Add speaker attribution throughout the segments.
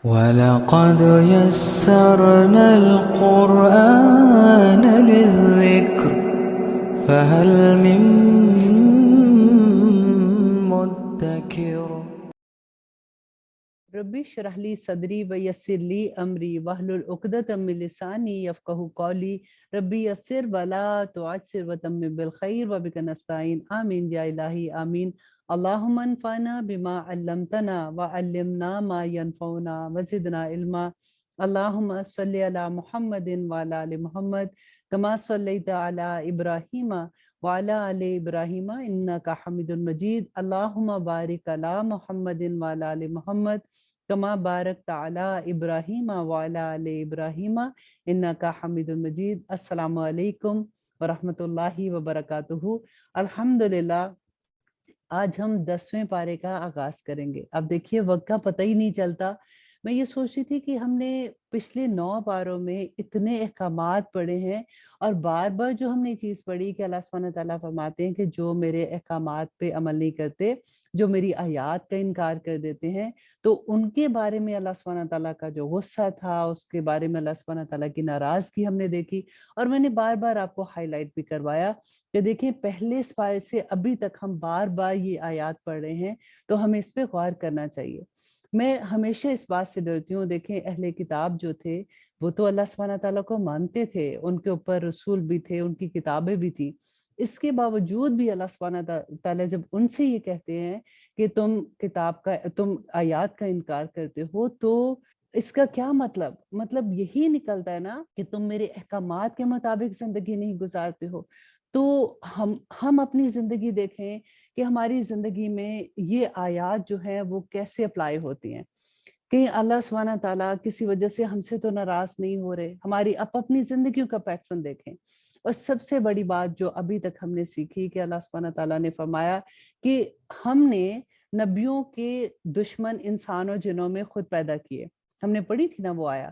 Speaker 1: وَلَقَدْ يَسَّرْنَا الْقُرْآنَ لِلذِّكْرِ فَهَلْ مِن مُّدَّكِرٍ
Speaker 2: ربی اشرح لی صدری ویسر لی امری واحلل عقدۃ من لسانی یفقہوا قولی ربی یسر ولا تعسر وتمم بالخیر وبک نستعین آمین یا الہی آمین اللہم انفعنا بما علمتنا وعلمنا ما ینفعنا وزدنا علما اللہم صلی علی محمد وعلی آل محمد کما صلیت علی ابراہیم وعلی آل ابراہیم انک حمید مجید اللہم بارک علی محمد وعلی آل محمد کما بارکت علی ابراہیم وعلی آل ابراہیم انک حمید مجید۔ السلام علیکم ورحمۃ اللہ وبرکاتہ۔ الحمدللہ آج ہم 10ویں پارے کا آغاز کریں گے۔ اب دیکھیے وقت کا پتہ ہی نہیں چلتا۔ میں یہ سوچ رہی تھی کہ ہم نے پچھلے 9 پاروں میں اتنے احکامات پڑھے ہیں، اور بار بار جو ہم نے چیز پڑھی کہ اللہ سبحانہ تعالیٰ فرماتے ہیں کہ جو میرے احکامات پہ عمل نہیں کرتے، جو میری آیات کا انکار کر دیتے ہیں، تو ان کے بارے میں اللہ سبحانہ تعالیٰ کا جو غصہ تھا، اس کے بارے میں اللہ سبحانہ تعالیٰ کی ناراضگی ہم نے دیکھی۔ اور میں نے بار بار آپ کو ہائی لائٹ بھی کروایا کہ دیکھیں پہلے سپارے سے ابھی تک ہم بار بار یہ آیات پڑھ رہے ہیں، تو ہمیں اس پہ غور کرنا چاہیے۔ میں ہمیشہ اس بات سے ڈرتی ہوں، دیکھیں اہل کتاب جو تھے وہ تو اللہ سبحانہ تعالیٰ کو مانتے تھے، ان کے اوپر رسول بھی تھے، ان کی کتابیں بھی تھیں، اس کے باوجود بھی اللہ سبحانہ تعالیٰ جب ان سے یہ کہتے ہیں کہ تم آیات کا انکار کرتے ہو، تو اس کا کیا مطلب یہی نکلتا ہے نا کہ تم میرے احکامات کے مطابق زندگی نہیں گزارتے ہو۔ تو ہم اپنی زندگی دیکھیں کہ ہماری زندگی میں یہ آیات جو ہیں وہ کیسے اپلائی ہوتی ہیں۔ کہیں اللہ سبحانہ تعالیٰ کسی وجہ سے ہم سے تو ناراض نہیں ہو رہے، ہماری اپنی زندگیوں کا پیٹرن دیکھیں۔ اور سب سے بڑی بات جو ابھی تک ہم نے سیکھی کہ اللہ سبحانہ تعالیٰ نے فرمایا کہ ہم نے نبیوں کے دشمن انسان اور جنوں میں خود پیدا کیے، ہم نے پڑھی تھی نا وہ آیا۔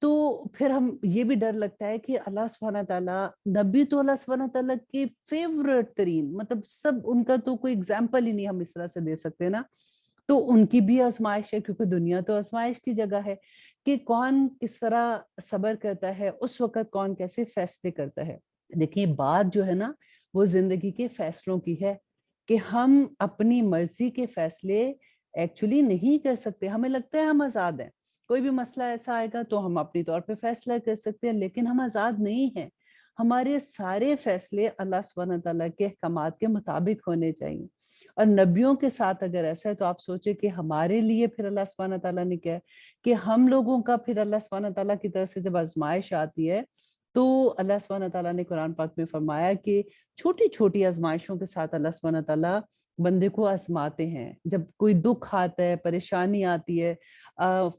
Speaker 2: تو پھر ہم یہ بھی ڈر لگتا ہے کہ اللہ سبحانہ تعالیٰ، نبی تو اللہ سبحانہ تعالیٰ کے فیورٹ ترین، مطلب سب ان کا تو کوئی اگزامپل ہی نہیں ہم اس طرح سے دے سکتے نا، تو ان کی بھی آزمائش ہے، کیونکہ دنیا تو آزمائش کی جگہ ہے کہ کون کس طرح صبر کرتا ہے، اس وقت کون کیسے فیصلے کرتا ہے۔ دیکھیں بات جو ہے نا وہ زندگی کے فیصلوں کی ہے کہ ہم اپنی مرضی کے فیصلے ایکچولی نہیں کر سکتے۔ ہمیں لگتا ہے ہم آزاد ہیں، کوئی بھی مسئلہ ایسا آئے گا تو ہم اپنی طور پہ فیصلہ کر سکتے ہیں، لیکن ہم آزاد نہیں ہیں۔ ہمارے سارے فیصلے اللہ سبحانہ تعالیٰ کے احکامات کے مطابق ہونے چاہیے۔ اور نبیوں کے ساتھ اگر ایسا ہے تو آپ سوچیں کہ ہمارے لیے پھر اللہ سبحانہ تعالیٰ نے کیا ہے کہ ہم لوگوں کا پھر اللہ سبحانہ تعالیٰ کی طرف سے جب آزمائش آتی ہے تو اللہ سبحانہ تعالیٰ نے قرآن پاک میں فرمایا کہ چھوٹی چھوٹی آزمائشوں کے ساتھ اللہ سبحانہ تعالیٰ بندے کو آزماتے ہیں۔ جب کوئی دکھ آتا ہے، پریشانی آتی ہے،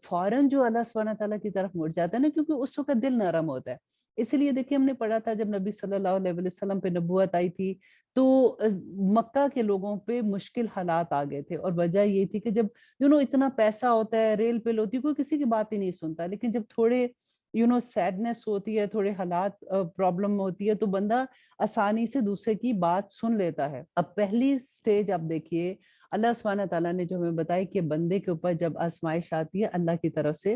Speaker 2: فوراً جو اللہ سبحانہ تعالیٰ کی طرف مڑ جاتا ہے نا، کیونکہ اس وقت دل نرم ہوتا ہے۔ اسی لیے دیکھیں ہم نے پڑھا تھا جب نبی صلی اللہ علیہ وسلم پہ نبوت آئی تھی تو مکہ کے لوگوں پہ مشکل حالات آ گئے تھے، اور وجہ یہ تھی کہ جب اتنا پیسہ ہوتا ہے، ریل پہ ہوتی ہے، کوئی کسی کی بات ہی نہیں سنتا، لیکن جب تھوڑے سیڈنس ہوتی ہے، تھوڑے حالات پرابلم ہوتی ہے، تو بندہ آسانی سے دوسرے کی بات سن لیتا ہے۔ اب پہلی سٹیج آپ دیکھیے اللہ سبحانہ تعالیٰ نے جو ہمیں بتائی کہ بندے کے اوپر جب آزمائش آتی ہے اللہ کی طرف سے،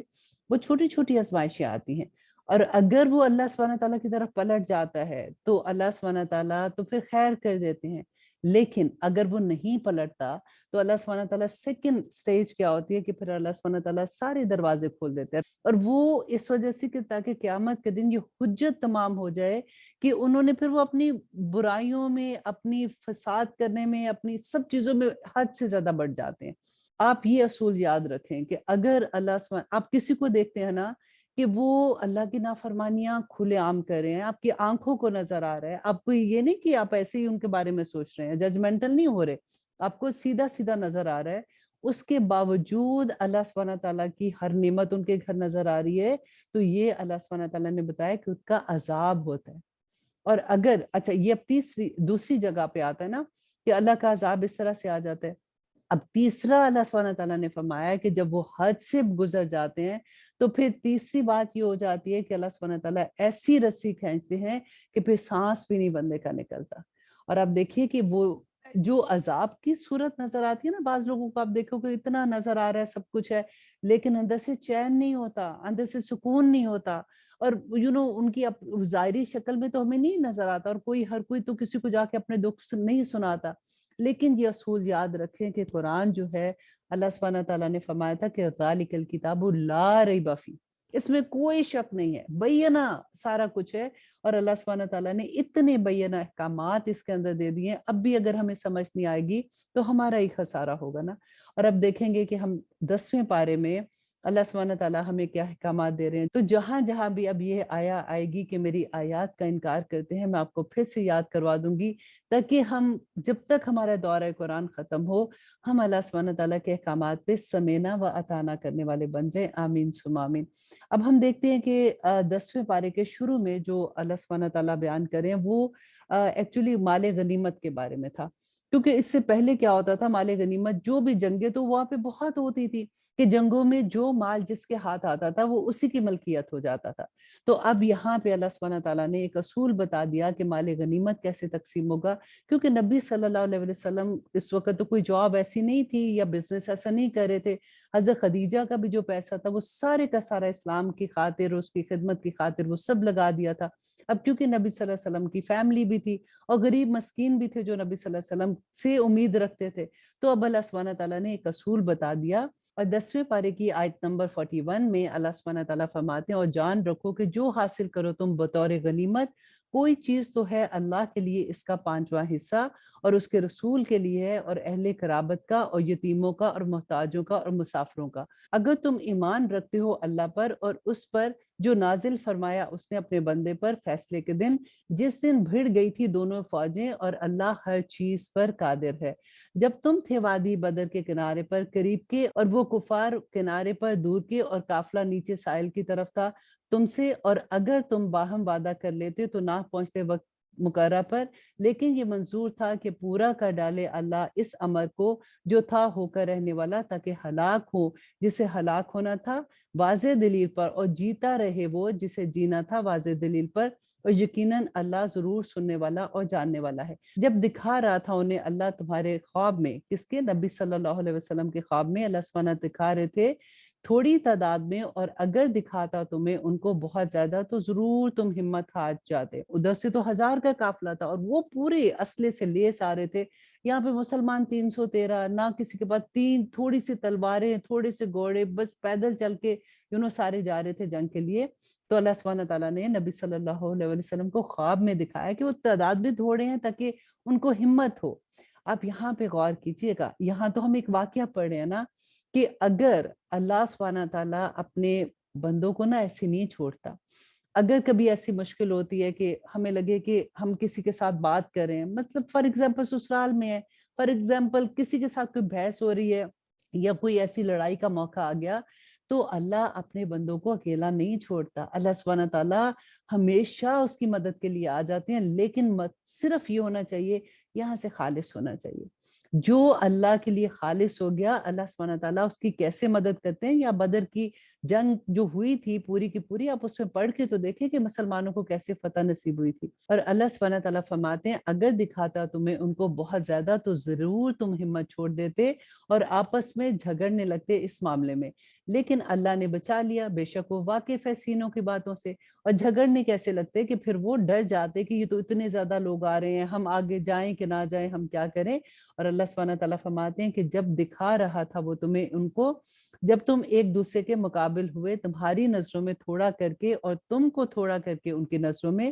Speaker 2: وہ چھوٹی چھوٹی آزمائشیں آتی ہیں، اور اگر وہ اللہ سبحانہ تعالیٰ کی طرف پلٹ جاتا ہے تو اللہ سبحانہ تعالیٰ تو پھر خیر کر دیتے ہیں، لیکن اگر وہ نہیں پلٹتا تو اللہ سبحانہ تعالیٰ سیکنڈ سٹیج کیا ہوتی ہے کہ پھر اللہ سبحانہ تعالیٰ سارے دروازے کھول دیتے ہیں، اور وہ اس وجہ سے کہ تاکہ قیامت کے دن یہ حجت تمام ہو جائے کہ انہوں نے پھر وہ اپنی برائیوں میں، اپنی فساد کرنے میں، اپنی سب چیزوں میں حد سے زیادہ بڑھ جاتے ہیں۔ آپ یہ اصول یاد رکھیں کہ اگر اللہ سبحانہ، آپ کسی کو دیکھتے ہیں نا کہ وہ اللہ کی نافرمانیاں کھلے عام کر رہے ہیں، آپ کی آنکھوں کو نظر آ رہا ہے، آپ کو یہ نہیں کہ آپ ایسے ہی ان کے بارے میں سوچ رہے ہیں، ججمنٹل نہیں ہو رہے، آپ کو سیدھا سیدھا نظر آ رہا ہے، اس کے باوجود اللہ سبحانہ تعالیٰ کی ہر نعمت ان کے گھر نظر آ رہی ہے، تو یہ اللہ سبحانہ تعالیٰ نے بتایا کہ اس کا عذاب ہوتا ہے۔ اور اگر اچھا یہ اب دوسری جگہ پہ آتا ہے نا کہ اللہ کا عذاب اس طرح سے آ جاتا ہے۔ اب تیسرا اللہ سبحانہ تعالیٰ نے فرمایا کہ جب وہ حد سے گزر جاتے ہیں تو پھر تیسری بات یہ ہو جاتی ہے کہ اللہ سبحانہ تعالیٰ ایسی رسی کھینچتے ہیں کہ پھر سانس بھی نہیں بندے کا نکلتا۔ اور آپ دیکھیے کہ وہ جو عذاب کی صورت نظر آتی ہے نا، بعض لوگوں کو آپ دیکھو کہ اتنا نظر آ رہا ہے، سب کچھ ہے، لیکن اندر سے چین نہیں ہوتا، اندر سے سکون نہیں ہوتا، اور ان کی ظاہری شکل میں تو ہمیں نہیں نظر آتا، اور ہر کوئی تو کسی کو جا کے اپنے دکھ نہیں سناتا، لیکن یہ اصول یاد رکھیں کہ قرآن جو ہے، اللہ سبحانہ تعالیٰ نے فرمایا تھا کہ ذالک الکتاب لا ریب فیہ، اس میں کوئی شک نہیں ہے، بینہ سارا کچھ ہے، اور اللہ سبحانہ تعالیٰ نے اتنے بینہ احکامات اس کے اندر دے دیے ہیں، اب بھی اگر ہمیں سمجھ نہیں آئے گی تو ہمارا ہی خسارہ ہوگا نا۔ اور اب دیکھیں گے کہ ہم 10ویں پارے میں اللہ سبحانہ تعالیٰ ہمیں کیا احکامات دے رہے ہیں، تو جہاں جہاں بھی اب یہ آیا آئے گی کہ میری آیات کا انکار کرتے ہیں، میں آپ کو پھر سے یاد کروا دوں گی، تاکہ ہم جب تک ہمارا دورہ قرآن ختم ہو، ہم اللہ سبحانہ تعالیٰ کے احکامات پہ سمینا و اطاعنا کرنے والے بن جائیں، آمین ثم آمین۔ اب ہم دیکھتے ہیں کہ 10ویں پارے کے شروع میں جو اللہ سبحانہ تعالیٰ بیان کریں وہ ایکچولی مال غنیمت کے بارے میں تھا، کیونکہ اس سے پہلے کیا ہوتا تھا، مال غنیمت جو بھی جنگیں تو وہاں پہ بہت ہوتی تھی کہ جنگوں میں جو مال جس کے ہاتھ آتا تھا وہ اسی کی ملکیت ہو جاتا تھا۔ تو اب یہاں پہ اللہ سبحانہ تعالیٰ نے ایک اصول بتا دیا کہ مال غنیمت کیسے تقسیم ہوگا، کیونکہ نبی صلی اللہ علیہ وسلم اس وقت تو کوئی جاب ایسی نہیں تھی یا بزنس ایسا نہیں کر رہے تھے، حضرت خدیجہ کا بھی جو پیسہ تھا وہ سارے کا سارا اسلام کی خاطر، اس کی خدمت کی خاطر وہ سب لگا دیا تھا۔ اب کیونکہ نبی صلی اللہ علیہ وسلم کی فیملی بھی تھی اور غریب مسکین بھی تھے جو نبی صلی اللہ علیہ وسلم سے امید رکھتے تھے، تو اب اللہ سبحانہ تعالیٰ نے ایک اصول بتا دیا، اور 10ویں پارے کی آیت نمبر 41 میں اللہ سبحانہ تعالیٰ فرماتے ہیں، اور جان رکھو کہ جو حاصل کرو تم بطور غنیمت، کوئی چیز تو ہے اللہ کے لیے اس کا 5واں حصہ، اور اس کے رسول کے لیے ہے، اور اہل قرابت کا، اور یتیموں کا، اور محتاجوں کا، اور مسافروں کا، اگر تم ایمان رکھتے ہو اللہ پر اور اس پر جو نازل فرمایا اس نے اپنے بندے پر فیصلے کے دن، جس دن بھڑ گئی تھی دونوں فوجیں، اور اللہ ہر چیز پر قادر ہے۔ جب تم تھے وادی بدر کے کنارے پر قریب کے، اور وہ کفار کنارے پر دور کے، اور قافلہ نیچے ساحل کی طرف تھا تم سے، اور اگر تم باہم وعدہ کر لیتے تو نہ پہنچتے وقت مقررہ پر، لیکن یہ منظور تھا کہ پورا کر ڈالے اللہ اس امر کو جو تھا ہو کر رہنے والا، تاکہ ہلاک ہو جسے ہلاک ہونا تھا واضح دلیل پر، اور جیتا رہے وہ جسے جینا تھا واضح دلیل پر، اور یقیناً اللہ ضرور سننے والا اور جاننے والا ہے۔ جب دکھا رہا تھا انہیں اللہ تمہارے خواب میں، کس کے؟ نبی صلی اللہ علیہ وسلم کے خواب میں اللہ سبحانہ دکھا رہے تھے تھوڑی تعداد میں، اور اگر دکھاتا تمہیں ان کو بہت زیادہ تو ضرور تم ہمت ہار جاتے۔ ادھر سے تو 1000 کا قافلہ تھا اور وہ پورے اسلحے سے لیس آ رہے تھے، یہاں پہ مسلمان 313، نہ کسی کے پاس تھوڑی سی تلواریں، تھوڑے سے گھوڑے، بس پیدل چل کے سارے جا رہے تھے جنگ کے لیے۔ تو اللہ سبحانہ تعالیٰ نے نبی صلی اللہ علیہ وسلم کو خواب میں دکھایا کہ وہ تعداد بھی تھوڑے ہیں تاکہ ان کو ہمت ہو۔ آپ یہاں پہ غور کیجئے گا، یہاں تو ہم ایک واقعہ پڑھ رہے ہیں نا کہ اگر اللہ سبحانہ تعالیٰ اپنے بندوں کو نا ایسے نہیں چھوڑتا، اگر کبھی ایسی مشکل ہوتی ہے کہ ہمیں لگے کہ ہم کسی کے ساتھ بات کریں، مطلب فار ایگزامپل سسرال میں ہے، فار ایگزامپل کسی کے ساتھ کوئی بحث ہو رہی ہے یا کوئی ایسی لڑائی کا موقع آ گیا، تو اللہ اپنے بندوں کو اکیلا نہیں چھوڑتا، اللہ سبحانہ تعالیٰ ہمیشہ اس کی مدد کے لیے آ جاتے ہیں، لیکن صرف یہ ہونا چاہیے، یہاں سے خالص ہونا چاہیے۔ جو اللہ کے لیے خالص ہو گیا، اللہ سبحانہ تعالیٰ اس کی کیسے مدد کرتے ہیں، یا بدر کی جنگ جو ہوئی تھی پوری کی پوری، آپ اس میں پڑھ کے تو دیکھیں کہ مسلمانوں کو کیسے فتح نصیب ہوئی تھی۔ اور اللہ سبحانہ تعالیٰ فرماتے ہیں اگر دکھاتا تمہیں ان کو بہت زیادہ تو ضرور تم ہمت چھوڑ دیتے اور آپس میں جھگڑنے لگتے اس معاملے میں، لیکن اللہ نے بچا لیا، بے شک وہ واقف ہے سینوں کی باتوں سے۔ اور جھگڑنے کیسے لگتے کہ پھر وہ ڈر جاتے کہ یہ تو اتنے زیادہ لوگ آ رہے ہیں، ہم آگے جائیں کہ نہ جائیں، ہم کیا کریں۔ اور اللہ سبحانہ تعالیٰ فرماتے ہیں کہ جب دکھا رہا تھا وہ تمہیں ان کو، جب تم ایک دوسرے کے مقابل ہوئے تمہاری نظروں میں تھوڑا کر کے اور تم کو تھوڑا کر کے ان کی نظروں میں،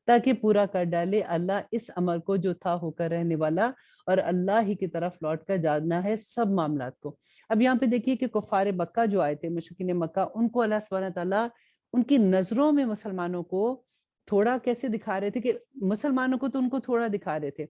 Speaker 2: تاکہ پورا کر ڈالے اللہ اس امر کو جو تھا ہو کر رہنے والا، اور اللہ ہی کی طرف لوٹ کر جانا ہے سب معاملات کو۔ اب یہاں پہ دیکھیے کہ کفار مکہ جو آئے تھے، مشرکین مکہ، ان کو اللہ سبحانہ تعالیٰ ان کی نظروں میں مسلمانوں کو تھوڑا کیسے دکھا رہے تھے کہ مسلمانوں کو تو ان کو تھوڑا دکھا رہے تھے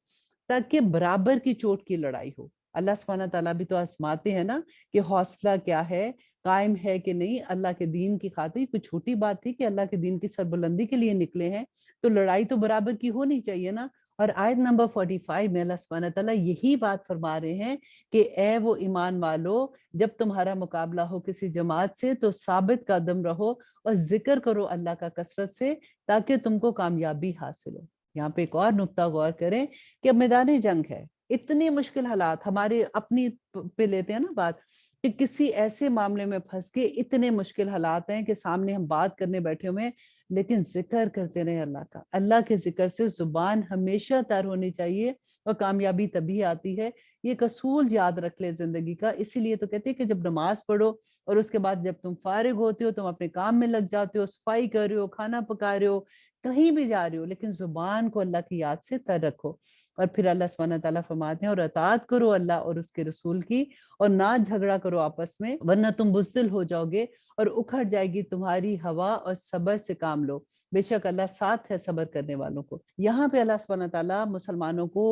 Speaker 2: تاکہ برابر کی چوٹ کی لڑائی ہو۔ اللہ سبحانہ تعالیٰ بھی تو آزماتے ہیں نا کہ حوصلہ کیا ہے، قائم ہے کہ نہیں اللہ کے دین کی خاطر۔ کوئی چھوٹی بات تھی کہ اللہ کے دین کی سربلندی کے لیے نکلے ہیں، تو لڑائی تو برابر کی ہونی چاہیے نا۔ اور آیت نمبر 45 میں اللہ سبحانہ تعالیٰ یہی بات فرما رہے ہیں کہ اے وہ ایمان والو، جب تمہارا مقابلہ ہو کسی جماعت سے تو ثابت قدم رہو اور ذکر کرو اللہ کا کثرت سے، تاکہ تم کو کامیابی حاصل ہو۔ یہاں پہ ایک اور نقطہ غور کریں کہ اب میدان جنگ ہے، اتنے مشکل حالات ہمارے اپنی پہ لیتے ہیں نا بات، کہ کسی ایسے معاملے میں پھنس کے اتنے مشکل حالات ہیں کہ سامنے ہم بات کرنے بیٹھے ہوئے ہیں، لیکن ذکر کرتے رہے اللہ کا، اللہ کے ذکر سے زبان ہمیشہ تر ہونی چاہیے، اور کامیابی تبھی آتی ہے۔ یہ ایک اصول یاد رکھ لے زندگی کا، اسی لیے تو کہتے ہیں کہ جب نماز پڑھو اور اس کے بعد جب تم فارغ ہوتے ہو، تم اپنے کام میں لگ جاتے ہو، صفائی کر رہے ہو، کھانا پکا رہے ہو، کہیں بھی جا رہے ہو، لیکن زبان کو اللہ کی یاد سے تر رکھو۔ اور پھر اللہ سبحانہ تعالیٰ فرماتے ہیں اور اطاعت کرو اللہ اور اس کے رسول کی، اور نہ جھگڑا کرو آپس میں، ورنہ تم بزدل ہو جاؤ گے اور اکھڑ جائے گی تمہاری ہوا، اور صبر سے کام لو، بے شک اللہ ساتھ ہے صبر کرنے والوں کو۔ یہاں پہ اللہ سبحانہ تعالیٰ مسلمانوں کو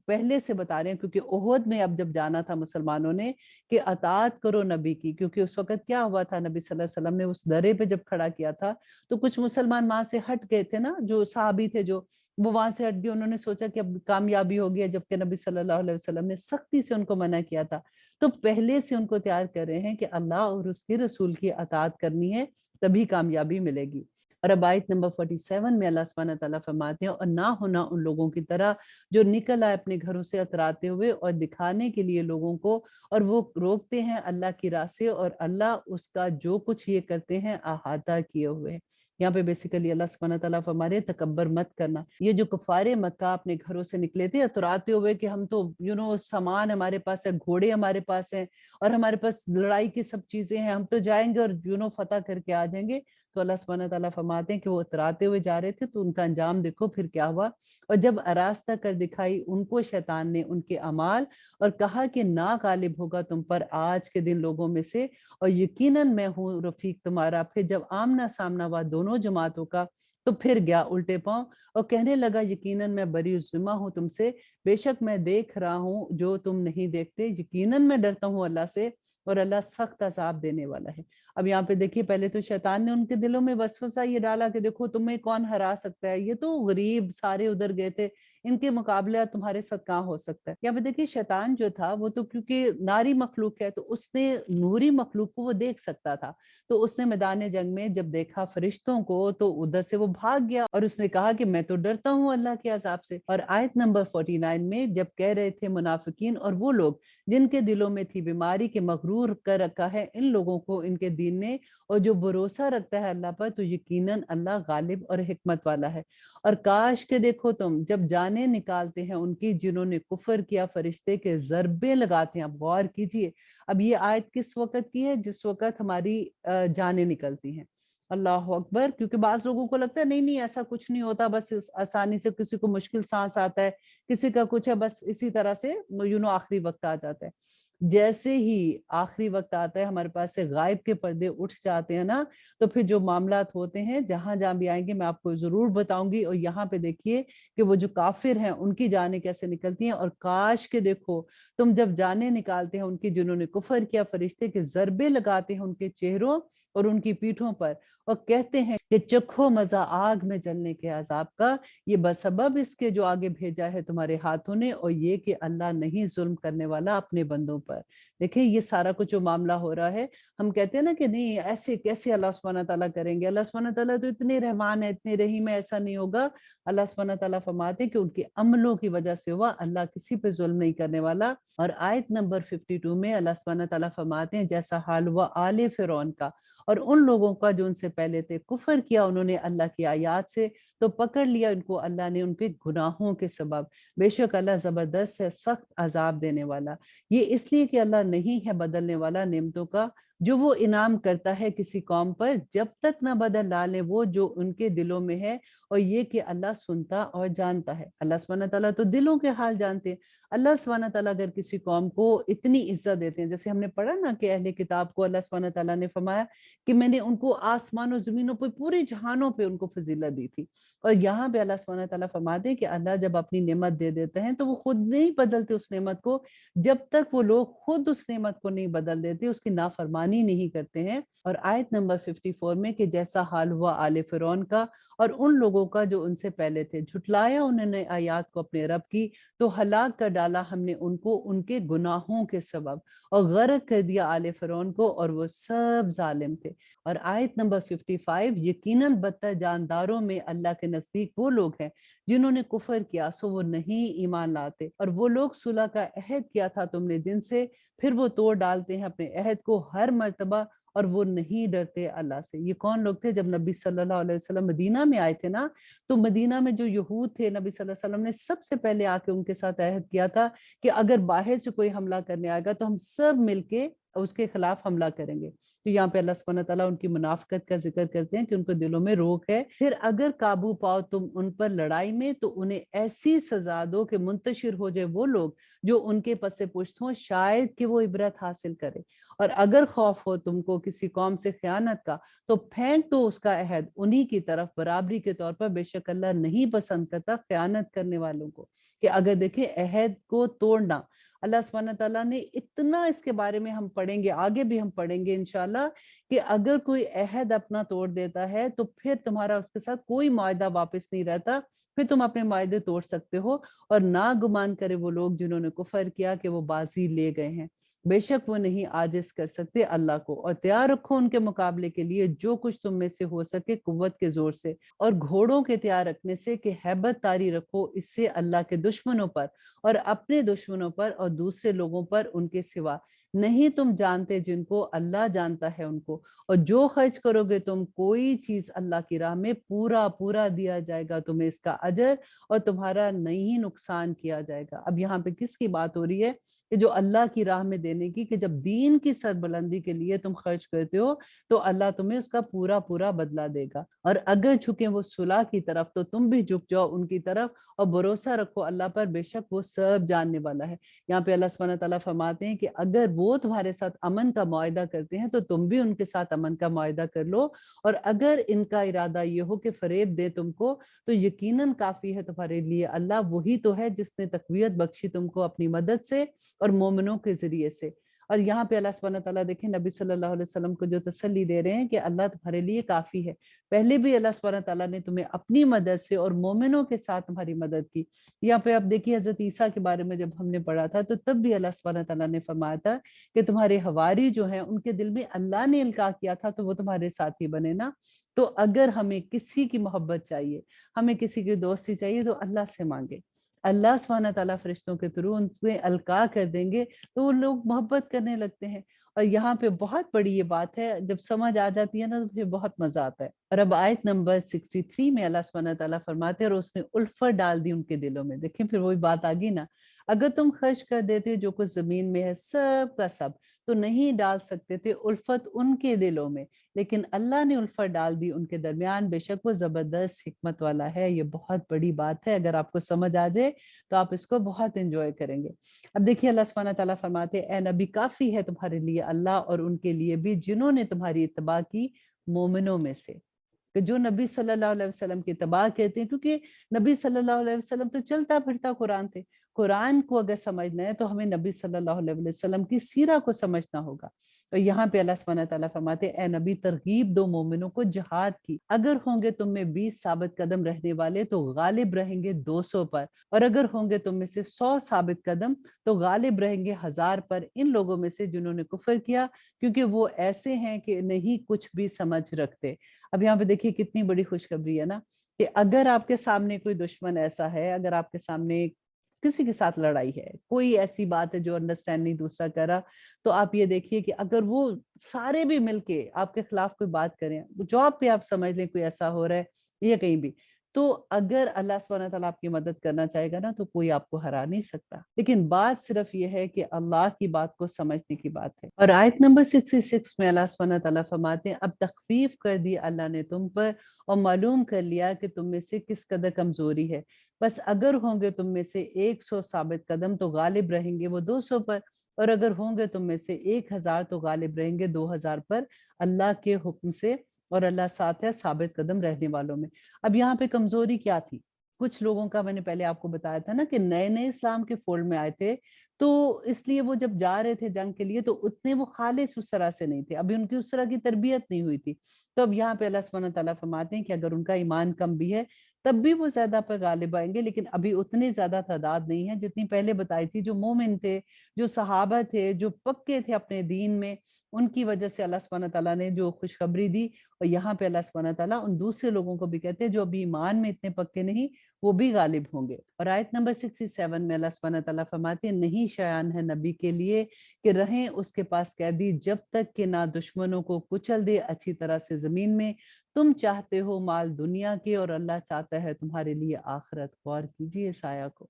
Speaker 2: پہلے سے بتا رہے ہیں، کیونکہ احد میں اب جب جانا تھا مسلمانوں نے کہ اطاعت کرو نبی کی، کیونکہ اس وقت کیا ہوا تھا، نبی صلی اللہ علیہ وسلم نے اس درے پہ جب کھڑا کیا تھا تو کچھ مسلمان وہاں سے ہٹ گئے تھے نا، جو صحابی تھے جو وہ وہاں سے ہٹ گئے، انہوں نے سوچا کہ اب کامیابی ہو گیا، جبکہ نبی صلی اللہ علیہ وسلم نے سختی سے ان کو منع کیا تھا۔ تو پہلے سے ان کو تیار کر رہے ہیں کہ اللہ اور اس کے رسول کی اطاعت کرنی ہے، تبھی کامیابی ملے گی۔ اور اب آیت نمبر 47 میں اللہ سبحانہ تعالیٰ فرماتے ہیں اور نہ ہونا ان لوگوں کی طرح جو نکل آئے اپنے گھروں سے اتراتے ہوئے اور دکھانے کے لیے لوگوں کو، اور وہ روکتے ہیں اللہ کی راہ سے، اور اللہ اس کا جو کچھ یہ کرتے ہیں احاطہ کیے ہوئے ہیں۔ یہاں پہ بیسیکلی اللہ سبحانہ تعالیٰ فرما رہے ہیں تکبر مت کرنا۔ یہ جو کفار مکہ اپنے گھروں سے نکلے تھے اتراتے ہوئے کہ ہم تو سامان ہمارے پاس ہے، گھوڑے ہمارے پاس ہیں، اور ہمارے پاس لڑائی کی سب چیزیں ہیں، ہم تو جائیں گے اور فتح کر کے آ جائیں گے، تو اللہ سبحانہ تعالیٰ فرماتے ہیں کہ وہ اتراتے ہوئے جا رہے تھے تو ان کا انجام دیکھو پھر کیا ہوا۔ اور جب آراستہ کر دکھائی ان کو شیطان نے ان کے اعمال، اور کہا کہ نہ غالب ہوگا تم پر آج کے دن لوگوں میں سے، اور یقیناً میں ہوں رفیق تمہارا۔ پھر جب آمنا سامنا ہوا دونوں جماعتوں کا تو پھر گیا الٹے پاؤں اور کہنے لگا یقیناً میں بری ذمہ ہوں تم سے، بے شک میں دیکھ رہا ہوں جو تم نہیں دیکھتے، یقیناً میں ڈرتا ہوں اللہ سے، اور اللہ سخت عذاب دینے والا ہے۔ اب یہاں پہ دیکھیے، پہلے تو شیطان نے ان کے دلوں میں وسوسہ یہ ڈالا کہ دیکھو تمہیں کون ہرا سکتا ہے، یہ تو غریب سارے ادھر گئے تھے، ان کے مقابلہ تمہارے ساتھ کہاں ہو سکتا ہے۔ یہاں پہ دیکھیے شیطان جو تھا وہ تو کیونکہ ناری مخلوق ہے تو اس نے نوری مخلوق کو وہ دیکھ سکتا تھا، تو اس نے میدان جنگ میں جب دیکھا فرشتوں کو تو ادھر سے وہ بھاگ گیا، اور اس نے کہا کہ میں تو ڈرتا ہوں اللہ کے عذاب سے۔ اور آیت نمبر 49 میں جب کہہ رہے تھے منافقین اور وہ لوگ جن کے دلوں میں تھی بیماری کے مغرور کر رکھا ہے ان لوگوں کو ان کے دین نے، اور جو بھروسہ رکھتا ہے اللہ پر تو یقیناً اللہ غالب اور حکمت والا ہے۔ اور کاش کہ دیکھو تم جب جانیں نکالتے ہیں ان کی جنہوں نے کفر کیا، فرشتے کے ضربے لگاتے ہیں۔ اب غور کیجئے، اب یہ آیت کس وقت کی ہے؟ جس وقت ہماری جانیں نکلتی ہیں۔ اللہ اکبر، کیونکہ بعض لوگوں کو لگتا ہے نہیں نہیں ایسا کچھ نہیں ہوتا، بس آسانی سے کسی کو مشکل سانس آتا ہے، کسی کا کچھ ہے، بس اسی طرح سے آخری وقت آ جاتا ہے۔ جیسے ہی آخری وقت آتا ہے ہمارے پاس سے غائب کے پردے اٹھ جاتے ہیں نا، تو پھر جو معاملات ہوتے ہیں جہاں جہاں بھی آئیں گے میں آپ کو ضرور بتاؤں گی۔ اور یہاں پہ دیکھیے کہ وہ جو کافر ہیں ان کی جانیں کیسے نکلتی ہیں، اور کاش کے دیکھو تم جب جانیں نکالتے ہیں ان کی جنہوں نے کفر کیا، فرشتے کے ضربے لگاتے ہیں ان کے چہروں اور ان کی پیٹھوں پر، اور کہتے ہیں کہ چکھو مزہ آگ میں جلنے کے عذاب کا، یہ بسبب اس کے جو آگے بھیجا ہے تمہارے ہاتھوں نے، اور یہ کہ اللہ نہیں ظلم کرنے والا اپنے بندوں پر۔ دیکھیں یہ سارا کچھ جو معاملہ ہو رہا ہے، ہم کہتے ہیں نا کہ نہیں ایسے کیسے اللہ سبحانہ تعالیٰ کریں گے، اللہ سبحانہ تعالیٰ تو اتنے رحمان ہے، اتنے رحیم ہے، ایسا نہیں ہوگا۔ اللہ سبحانہ تعالیٰ فرماتے ہیں کہ ان کے عملوں کی وجہ سے ہوا، اللہ کسی پہ ظلم نہیں کرنے والا۔ اور آیت نمبر 52 میں اللہ سبحانہ تعالیٰ فرماتے ہیں جیسا حال ہوا آل فرعون کا اور ان لوگوں کا جو ان سے پہلے تھے، کفر کیا انہوں نے اللہ کی آیات سے تو پکڑ لیا ان کو اللہ نے ان کے گناہوں کے سبب، بے شک اللہ زبردست ہے، سخت عذاب دینے والا۔ یہ اس لیے کہ اللہ نہیں ہے بدلنے والا نعمتوں کا، جو وہ انعام کرتا ہے کسی قوم پر جب تک نہ بدل ڈالے وہ جو ان کے دلوں میں ہے، اور یہ کہ اللہ سنتا اور جانتا ہے۔ اللہ سبحانہ تعالیٰ تو دلوں کے حال جانتے ہیں۔ اللہ سبحانہ تعالیٰ اگر کسی قوم کو اتنی عزت دیتے ہیں، جیسے ہم نے پڑھا نا کہ اہل کتاب کو اللہ سبحانہ تعالیٰ نے فرمایا کہ میں نے ان کو آسمان و زمینوں پہ پورے جہانوں پہ ان کو فضیلت دی تھی، اور یہاں پہ اللہ سبحانہ تعالیٰ فرماتے ہیں کہ اللہ جب اپنی نعمت دے دیتے ہیں تو وہ خود نہیں بدلتے اس نعمت کو، جب تک وہ لوگ خود اس نعمت کو نہیں بدل دیتے، اس کی نافرمانی نہیں کرتے ہیں۔ اور آیت نمبر 54 میں کہ جیسا حال ہوا آل فرعون کا اور ان لوگوں لوگوں کا جو ان سے پہلے تھے، جھٹلایا انہوں نے آیات کو اپنے رب کی تو ہلاک کر ڈالا ہم نے ان کو ان کے گناہوں کے سبب، اور غرق کر دیا آل فرعون کو، اور وہ سب ظالم تھے۔ اور آیت نمبر 55، یقیناً بدتر جانداروں میں اللہ کے نزدیک وہ لوگ ہیں جنہوں نے کفر کیا سو وہ نہیں ایمان لاتے، اور وہ لوگ صلح کا عہد کیا تھا تم نے جن سے، پھر وہ توڑ ڈالتے ہیں اپنے عہد کو ہر مرتبہ، اور وہ نہیں ڈرتے اللہ سے۔ یہ کون لوگ تھے؟ جب نبی صلی اللہ علیہ وسلم مدینہ میں آئے تھے نا، تو مدینہ میں جو یہود تھے، نبی صلی اللہ علیہ وسلم نے سب سے پہلے آ کے ان کے ساتھ عہد کیا تھا کہ اگر باہر سے کوئی حملہ کرنے آئے گا تو ہم سب مل کے اس کے خلاف حملہ کریں گے۔ تو یہاں پہ اللہ سبحانہ تعالیٰ ان کی منافقت کا ذکر کرتے ہیں کہ ان کو دلوں میں روک ہے۔ پھر اگر قابو پاؤ تم ان پر لڑائی میں تو انہیں ایسی سزا دو کہ منتشر ہو جائے وہ لوگ جو ان کے پس پشت ہوں، شاید کہ وہ عبرت حاصل کرے۔ اور اگر خوف ہو تم کو کسی قوم سے خیانت کا تو پھینک دو اس کا عہد انہی کی طرف برابری کے طور پر، بے شک اللہ نہیں پسند کرتا خیانت کرنے والوں کو۔ کہ اگر دیکھیں عہد کو توڑنا، اللہ سبحانہ تعالیٰ نے اتنا اس کے بارے میں ہم پڑھیں گے، آگے بھی ہم پڑھیں گے انشاءاللہ، کہ اگر کوئی عہد اپنا توڑ دیتا ہے تو پھر تمہارا اس کے ساتھ کوئی معاہدہ واپس نہیں رہتا، پھر تم اپنے معاہدے توڑ سکتے ہو۔ اور نہ گمان کرے وہ لوگ جنہوں نے کفر کیا کہ وہ بازی لے گئے ہیں، بے شک وہ نہیں عاجز کر سکتے اللہ کو۔ اور تیار رکھو ان کے مقابلے کے لیے جو کچھ تم میں سے ہو سکے قوت کے زور سے، اور گھوڑوں کے تیار رکھنے سے، کہ ہیبت طاری رکھو اس سے اللہ کے دشمنوں پر اور اپنے دشمنوں پر اور دوسرے لوگوں پر ان کے سوا۔ نہیں تم جانتے جن کو، اللہ جانتا ہے ان کو، اور جو خرچ کرو گے تم کوئی چیز اللہ کی راہ میں، پورا پورا دیا جائے گا تمہیں اس کا اجر، اور تمہارا نہیں نقصان کیا جائے گا۔ اب یہاں پہ کس کی بات ہو رہی ہے؟ کہ جو اللہ کی راہ میں دینے کی، کہ جب دین کی سربلندی کے لیے تم خرچ کرتے ہو تو اللہ تمہیں اس کا پورا پورا بدلہ دے گا۔ اور اگر جھکیں وہ صلح کی طرف تو تم بھی جھک جاؤ ان کی طرف، اور بھروسہ رکھو اللہ پر، بے شک وہ سب جاننے والا ہے۔ یہاں پہ اللہ سبحانہ تعالیٰ فرماتے ہیں کہ اگر وہ تمہارے ساتھ امن کا معاہدہ کرتے ہیں تو تم بھی ان کے ساتھ امن کا معاہدہ کر لو، اور اگر ان کا ارادہ یہ ہو کہ فریب دے تم کو تو یقیناً کافی ہے تمہارے لیے اللہ، وہی تو ہے جس نے تقویت بخشی تم کو اپنی مدد سے اور مومنوں کے ذریعے سے۔ اور یہاں پہ اللہ سبحانہ تعالیٰ دیکھیں نبی صلی اللہ علیہ وسلم کو جو تسلی دے رہے ہیں کہ اللہ تمہارے لیے کافی ہے۔ پہلے بھی اللہ سبحانہ تعالیٰ نے تمہیں اپنی مدد سے اور مومنوں کے ساتھ تمہاری مدد کی۔ یہاں پہ آپ دیکھیے حضرت عیسیٰ کے بارے میں جب ہم نے پڑھا تھا تو تب بھی اللہ سبحانہ تعالیٰ نے فرمایا تھا کہ تمہارے حواری جو ہیں ان کے دل میں اللہ نے القاء کیا تھا تو وہ تمہارے ساتھی بنے نا۔ تو اگر ہمیں کسی کی محبت چاہیے، ہمیں کسی کی دوستی چاہیے تو اللہ سے مانگے، اللہ سبحانہ تعالیٰ فرشتوں کے تھرو ان میں القاء کر دیں گے تو وہ لوگ محبت کرنے لگتے ہیں۔ اور یہاں پہ بہت بڑی یہ بات ہے، جب سمجھ آ جاتی ہے نا تو پھر بہت مزہ آتا ہے۔ اور اب آیت نمبر 63 میں اللہ سبحانہ تعالیٰ فرماتے ہیں اور اس نے الفت ڈال دی ان کے دلوں میں۔ دیکھیں پھر وہی بات آ گئی نا، اگر تم خرچ کر دیتے جو کچھ زمین میں ہے سب کا سب تو نہیں ڈال سکتے تھے الفت ان کے دلوں میں، لیکن اللہ نے الفت ڈال دی ان کے درمیان، بے شک وہ زبردست حکمت والا ہے۔ یہ بہت بڑی بات ہے، اگر آپ کو سمجھ آ جائے تو آپ اس کو بہت انجوائے کریں گے۔ اب دیکھیے اللہ سبحانہ تعالیٰ فرماتے ہیں اے نبی کافی ہے تمہارے لیے اللہ اور ان کے لیے بھی جنہوں نے تمہاری اتباع کی مومنوں میں سے، کہ جو نبی صلی اللہ علیہ وسلم کی اتباع کہتے ہیں، کیونکہ نبی صلی اللہ علیہ وسلم تو چلتا پھرتا قرآن تھے۔ قرآن کو اگر سمجھنا ہے تو ہمیں نبی صلی اللہ علیہ وسلم کی سیرہ کو سمجھنا ہوگا۔ اور یہاں پہ اللہ سبحانہ تعالیٰ فرماتے اے نبی ترغیب دو مومنوں کو جہاد کی، اگر ہوں گے تم میں 20 ثابت قدم رہنے والے تو غالب رہیں گے 200 پر، اور اگر ہوں گے تم میں سے 100 ثابت قدم تو غالب رہیں گے 1000 پر ان لوگوں میں سے جنہوں نے کفر کیا، کیونکہ وہ ایسے ہیں کہ نہیں کچھ بھی سمجھ رکھتے۔ اب یہاں پہ دیکھیے کتنی بڑی خوشخبری ہے نا، کہ اگر آپ کے سامنے کوئی دشمن ایسا ہے، اگر آپ کے سامنے کسی کے ساتھ لڑائی ہے، کوئی ایسی بات ہے جو انڈرسٹینڈ نہیں دوسرا کرا، تو آپ یہ دیکھیے کہ اگر وہ سارے بھی مل کے آپ کے خلاف کوئی بات کریں، جاب پہ آپ سمجھ لیں کوئی ایسا ہو رہا ہے یا کہیں بھی، تو اگر اللہ سبحانہ تعالیٰ آپ کی مدد کرنا چاہے گا نا تو کوئی آپ کو ہرا نہیں سکتا۔ لیکن بات صرف یہ ہے کہ اللہ کی بات کو سمجھنے کی بات ہے۔ اور آیت نمبر 66 میں اللہ سبحانہ تعالیٰ فرماتے ہیں اب تخفیف کر دی اللہ نے تم پر اور معلوم کر لیا کہ تم میں سے کس قدر کمزوری ہے، بس اگر ہوں گے تم میں سے 100 ثابت قدم تو غالب رہیں گے وہ 200 پر، اور اگر ہوں گے تم میں سے 1000 تو غالب رہیں گے 2000 پر اللہ کے حکم سے، اور اللہ ساتھ ہے ثابت قدم رہنے والوں میں۔ اب یہاں پہ کمزوری کیا تھی؟ کچھ لوگوں کا میں نے پہلے آپ کو بتایا تھا نا کہ نئے نئے اسلام کے فولڈ میں آئے تھے، تو اس لیے وہ جب جا رہے تھے جنگ کے لیے تو اتنے وہ خالص اس طرح سے نہیں تھے، ابھی ان کی اس طرح کی تربیت نہیں ہوئی تھی۔ تو اب یہاں پہ اللہ سبحانہ تعالیٰ فرماتے ہیں کہ اگر ان کا ایمان کم بھی ہے تب بھی وہ زیادہ پر غالب آئیں گے، لیکن ابھی اتنی زیادہ تعداد نہیں ہے جتنی پہلے بتائی تھی۔ جو مومن تھے، جو صحابہ تھے، جو پکے تھے اپنے دین میں، ان کی وجہ سے اللہ سبحانہ تعالیٰ نے جو خوشخبری دی، اور یہاں پہ اللہ سبحانہ تعالیٰ ان دوسرے لوگوں کو بھی کہتے ہیں جو ابھی ایمان میں اتنے پکے نہیں، وہ بھی غالب ہوں گے۔ اور آیت نمبر 67 میں اللہ سبحانہ تعالیٰ فرماتے ہیں، نہیں شایان ہے نبی کے لیے کہ رہیں اس کے پاس قیدی جب تک کہ نہ دشمنوں کو کچل دے اچھی طرح سے زمین میں۔ تم چاہتے ہو مال دنیا کے اور اللہ چاہتا ہے تمہارے لیے آخرت۔ غور کیجیے اس آیا کو۔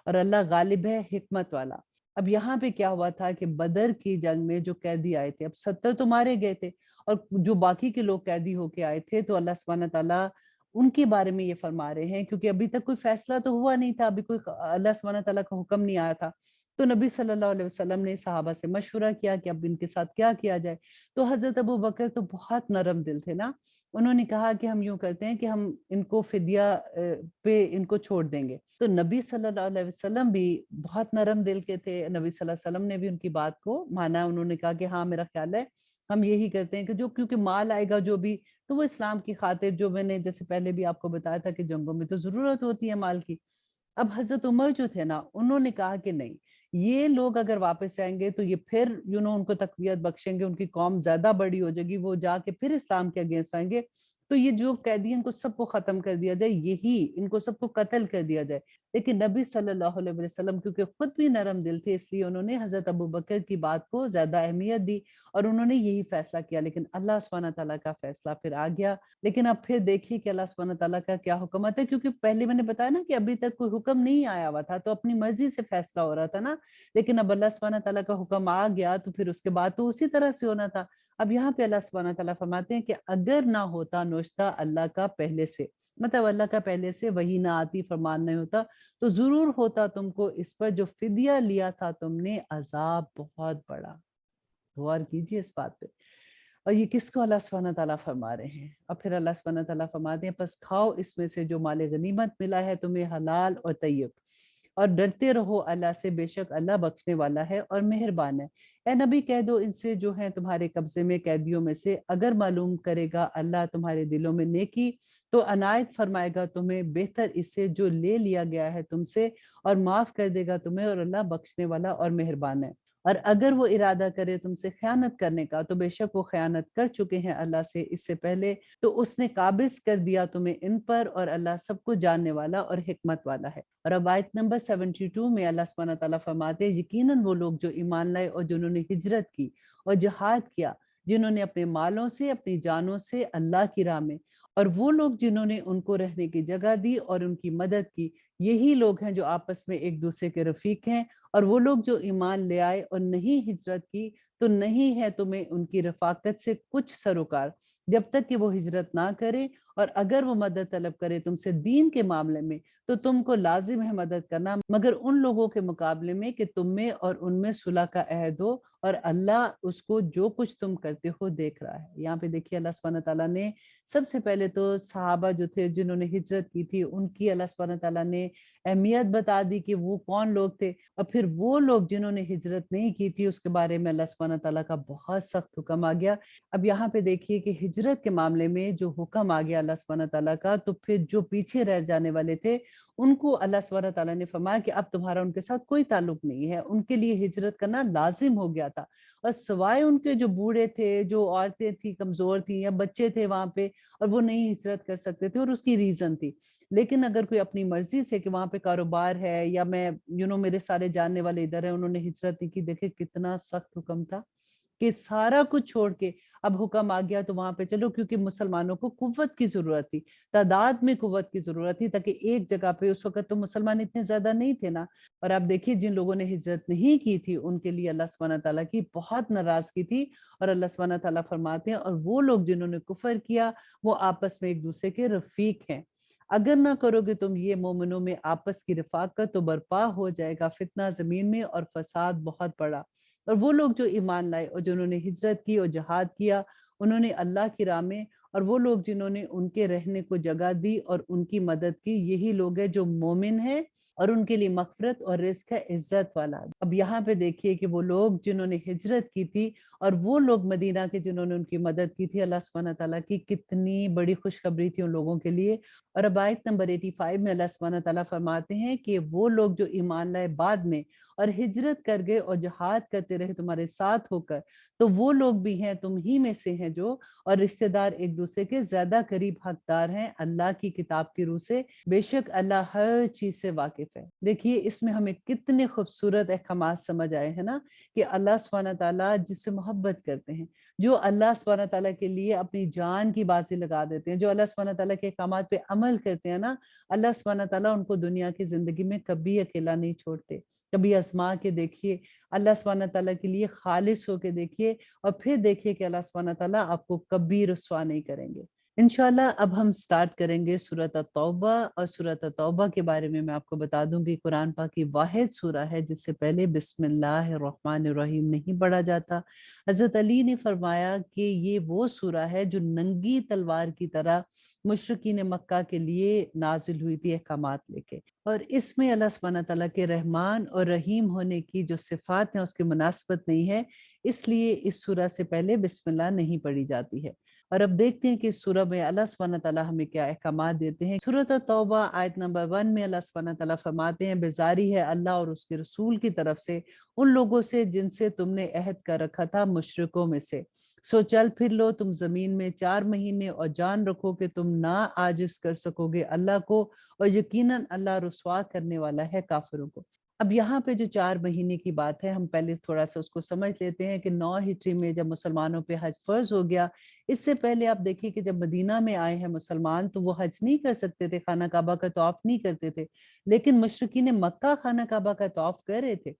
Speaker 2: اور اللہ غالب ہے، حکمت والا۔ اب یہاں پہ کیا ہوا تھا کہ بدر کی جنگ میں جو قیدی آئے تھے، اب 70 تو مارے گئے تھے، اور جو باقی کے لوگ قیدی ہو کے آئے تھے، تو اللہ سبحانہ تعالیٰ ان کے بارے میں یہ فرما رہے ہیں، کیونکہ ابھی تک کوئی فیصلہ تو ہوا نہیں تھا، ابھی کوئی اللہ سبحانہ تعالیٰ کا حکم نہیں آیا تھا۔ تو نبی صلی اللہ علیہ وسلم نے صحابہ سے مشورہ کیا کہ اب ان کے ساتھ کیا کیا جائے۔ تو حضرت ابو بکر تو بہت نرم دل تھے نا، انہوں نے کہا کہ ہم یوں کرتے ہیں کہ ہم ان کو فدیہ پہ ان کو چھوڑ دیں گے۔ تو نبی صلی اللہ علیہ وسلم بھی بہت نرم دل کے تھے، نبی صلی اللہ علیہ وسلم نے بھی ان کی بات کو مانا، انہوں نے کہا کہ ہاں میرا خیال ہے ہم یہی کرتے ہیں کہ جو کیونکہ مال آئے گا جو بھی، تو وہ اسلام کی خاطر، جو میں نے جیسے پہلے بھی آپ کو بتایا تھا کہ جنگوں میں تو ضرورت ہوتی ہے مال کی۔ اب حضرت عمر جو تھے نا، انہوں نے کہا کہ نہیں، یہ لوگ اگر واپس آئیں گے تو یہ پھر ان کو تقویت بخشیں گے، ان کی قوم زیادہ بڑی ہو جائے گی، وہ جا کے پھر اسلام کے اگینسٹ آئیں گے، تو یہ جو قیدی ان کو سب کو ختم کر دیا جائے، یہی ان کو سب کو قتل کر دیا جائے۔ لیکن نبی صلی اللہ علیہ وسلم کیونکہ خود بھی نرم دل تھے، اس لیے انہوں نے حضرت ابو بکر کی بات کو زیادہ اہمیت دی، اور انہوں نے یہی فیصلہ کیا۔ لیکن اللہ سبحانہ تعالیٰ کا فیصلہ پھر آ گیا۔ لیکن اب پھر دیکھیے کہ اللہ سبحانہ تعالیٰ کا کیا حکم آتا ہے، کیونکہ پہلے میں نے بتایا نا کہ ابھی تک کوئی حکم نہیں آیا ہوا تھا، تو اپنی مرضی سے فیصلہ ہو رہا تھا نا، لیکن اب اللہ سبحانہ تعالیٰ کا حکم آ گیا تو پھر اس کے بعد تو اسی طرح سے ہونا تھا۔ اب یہاں پہ اللہ سبحانہ تعالیٰ فرماتے ہیں کہ اگر نہ ہوتا نوشتہ اللہ کا پہلے سے، مطلب اللہ کا پہلے سے وہی نہ آتی، فرمان نہیں ہوتا، تو ضرور ہوتا تم کو اس پر جو فدیہ لیا تھا تم نے عذاب بہت بڑا۔ غور کیجیے اس بات پہ۔ اور یہ کس کو اللہ سبحانہ تعالیٰ فرما رہے ہیں؟ اور پھر اللہ سبحانہ تعالیٰ فرماتے ہیں پس کھاؤ اس میں سے جو مال غنیمت ملا ہے تمہیں حلال اور طیب، اور ڈرتے رہو اللہ سے، بے شک اللہ بخشنے والا ہے اور مہربان ہے۔ اے نبی کہہ دو ان سے جو ہیں تمہارے قبضے میں قیدیوں میں سے، اگر معلوم کرے گا اللہ تمہارے دلوں میں نیکی تو عنایت فرمائے گا تمہیں بہتر اس سے جو لے لیا گیا ہے تم سے، اور معاف کر دے گا تمہیں، اور اللہ بخشنے والا اور مہربان ہے۔ اور اگر وہ ارادہ کرے تم سے خیانت کرنے کا تو بے شک وہ خیانت کر چکے ہیں اللہ سے اس سے پہلے، تو اس نے قابض کر دیا تمہیں ان پر، اور اللہ سب کو جاننے والا اور حکمت والا ہے۔ اور اب آیت نمبر 72 میں اللہ سبحانہ تعالیٰ فرماتے ہیں یقیناً وہ لوگ جو ایمان لائے اور جنہوں نے ہجرت کی اور جہاد کیا، جنہوں نے اپنے مالوں سے اپنی جانوں سے اللہ کی راہ میں، اور وہ لوگ جنہوں نے ان کو رہنے کی جگہ دی اور ان کی مدد کی، یہی لوگ ہیں جو آپس میں ایک دوسرے کے رفیق ہیں۔ اور وہ لوگ جو ایمان لے آئے اور نہیں ہجرت کی تو نہیں ہے تمہیں ان کی رفاقت سے کچھ سروکار جب تک کہ وہ ہجرت نہ کرے، اور اگر وہ مدد طلب کرے تم سے دین کے معاملے میں تو تم کو لازم ہے مدد کرنا، مگر ان لوگوں کے مقابلے میں کہ تم میں اور ان میں صلح کا عہد ہو، اور اللہ اس کو جو کچھ تم کرتے ہو دیکھ رہا ہے۔ یہاں پہ دیکھیے اللہ سبحانہ تعالیٰ نے سب سے پہلے تو صحابہ جو تھے جنہوں نے ہجرت کی تھی ان کی اللہ سبحانہ تعالیٰ نے اہمیت بتا دی کہ وہ کون لوگ تھے، اور پھر وہ لوگ جنہوں نے ہجرت نہیں کی تھی اس کے بارے میں اللہ سبحانہ تعالیٰ کا بہت سخت حکم آ گیا۔ اب یہاں پہ دیکھیے کہ ہجرت کے معاملے میں جو حکم آ گیا اللہ سبحانہ تعالیٰ کا، تو پھر جو پیچھے رہ جانے والے تھے ان کو اللہ سبحانہ تعالیٰ نے فرمایا کہ اب تمہارا ان کے ساتھ کوئی تعلق نہیں ہے، ان کے لیے ہجرت کرنا لازم ہو گیا تھا، اور سوائے ان کے جو بوڑھے تھے، جو عورتیں تھیں کمزور تھیں یا بچے تھے وہاں پہ اور وہ نہیں ہجرت کر سکتے تھے، اور اس کی ریزن تھی۔ لیکن اگر کوئی اپنی مرضی سے کہ وہاں پہ کاروبار ہے یا میں میرے سارے جاننے والے ادھر ہیں، انہوں نے ہجرت نہیں کی، دیکھے کتنا سخت حکم تھا کہ سارا کچھ چھوڑ کے اب حکم آ گیا تو وہاں پہ چلو، کیونکہ مسلمانوں کو قوت کی ضرورت تھی، تعداد میں قوت کی ضرورت تھی، تاکہ ایک جگہ پہ، اس وقت تو مسلمان اتنے زیادہ نہیں تھے نا۔ اور آپ دیکھیے جن لوگوں نے ہجرت نہیں کی تھی ان کے لیے اللہ سبحانہ تعالیٰ کی بہت ناراضگی تھی، اور اللہ سبحانہ تعالیٰ فرماتے ہیں اور وہ لوگ جنہوں نے کفر کیا وہ آپس میں ایک دوسرے کے رفیق ہیں۔ اگر نہ کرو گے تم یہ مومنوں میں آپس کی رفاقت تو برپا ہو جائے گا فتنہ زمین میں اور فساد بہت بڑا۔ اور وہ لوگ جو ایمان لائے اور جنہوں نے ہجرت کی اور جہاد کیا، انہوں نے اللہ کی راہ میں اور وہ لوگ جنہوں نے ان کے رہنے کو جگہ دی اور ان کی مدد کی، یہی لوگ ہیں جو مومن ہیں، اور ان کے لیے مغفرت اور رزق ہے عزت والا۔ اب یہاں پہ دیکھیے کہ وہ لوگ جنہوں نے ہجرت کی تھی اور وہ لوگ مدینہ کے جنہوں نے ان کی مدد کی تھی، اللہ سبحانہ تعالیٰ کی کتنی بڑی خوشخبری تھی ان لوگوں کے لیے۔ اور اب آیت نمبر 85 میں اللہ سبحانہ تعالیٰ فرماتے ہیں کہ وہ لوگ جو ایمان لائے بعد میں اور ہجرت کر گئے اور جہاد کرتے رہے تمہارے ساتھ ہو کر، تو وہ لوگ بھی ہیں تم ہی میں سے ہیں جو، اور رشتہ دار ایک دوسرے کے زیادہ قریب حقدار ہیں اللہ کی کتاب کی روح سے، بے شک اللہ ہر چیز سے واقف ہے۔ دیکھیے اس میں ہمیں کتنے خوبصورت احکامات سمجھ آئے ہیں نا، کہ اللہ سبحانہ تعالیٰ جس سے محبت کرتے ہیں، جو اللہ سبحانہ تعالیٰ کے لیے اپنی جان کی بازی لگا دیتے ہیں، جو اللہ سبحانہ تعالیٰ کے احکامات پہ عمل کرتے ہیں نا، اللہ سبحانہ تعالیٰ ان کو دنیا کی زندگی میں کبھی اکیلا نہیں چھوڑتے۔ کبھی آزما کے دیکھیے، اللہ سبحانہ تعالیٰ کے لیے خالص ہو کے دیکھیے، اور پھر دیکھیے کہ اللہ سبحانہ تعالیٰ آپ کو کبھی رسوا نہیں کریں گے۔ انشاءاللہ اب ہم سٹارٹ کریں گے سورۃ التوبہ، اور سورۃ التوبہ کے بارے میں آپ کو بتا دوں کہ قرآن پاک کی واحد سورہ ہے جس سے پہلے بسم اللہ الرحمن الرحیم نہیں پڑھا جاتا۔ حضرت علی نے فرمایا کہ یہ وہ سورہ ہے جو ننگی تلوار کی طرح مشرکین مکہ کے لیے نازل ہوئی تھی احکامات لے کے، اور اس میں اللہ سبحانہ تعالیٰ کے رحمان اور رحیم ہونے کی جو صفات ہیں اس کی مناسبت نہیں ہے، اس لیے اس سورہ سے پہلے بسم اللہ نہیں پڑھی جاتی ہے۔ اور اب دیکھتے ہیں کہ اس سورہ میں اللہ سبحانہ تعالیٰ ہمیں کیا احکامات دیتے ہیں۔ سورۃ التوبہ آیت نمبر 1 میں اللہ سبحانہ تعالیٰ فرماتے ہیں، بیزاری ہے اللہ اور اس کے رسول کی طرف سے ان لوگوں سے جن سے تم نے عہد کر رکھا تھا مشرکوں میں سے، سو چل پھر لو تم زمین میں 4 مہینے، اور جان رکھو کہ تم نہ عاجز کر سکو گے اللہ کو، اور یقیناً اللہ رسوا کرنے والا ہے کافروں کو۔ اب یہاں پہ جو 4 مہینے کی بات ہے، ہم پہلے تھوڑا سا اس کو سمجھ لیتے ہیں کہ 9 ہجری میں جب مسلمانوں پہ حج فرض ہو گیا، اس سے پہلے آپ دیکھیے کہ جب مدینہ میں آئے ہیں مسلمان تو وہ حج نہیں کر سکتے تھے، خانہ کعبہ کا طواف نہیں کرتے تھے، لیکن مشرکین مکہ خانہ کعبہ کا طواف کر رہے تھے۔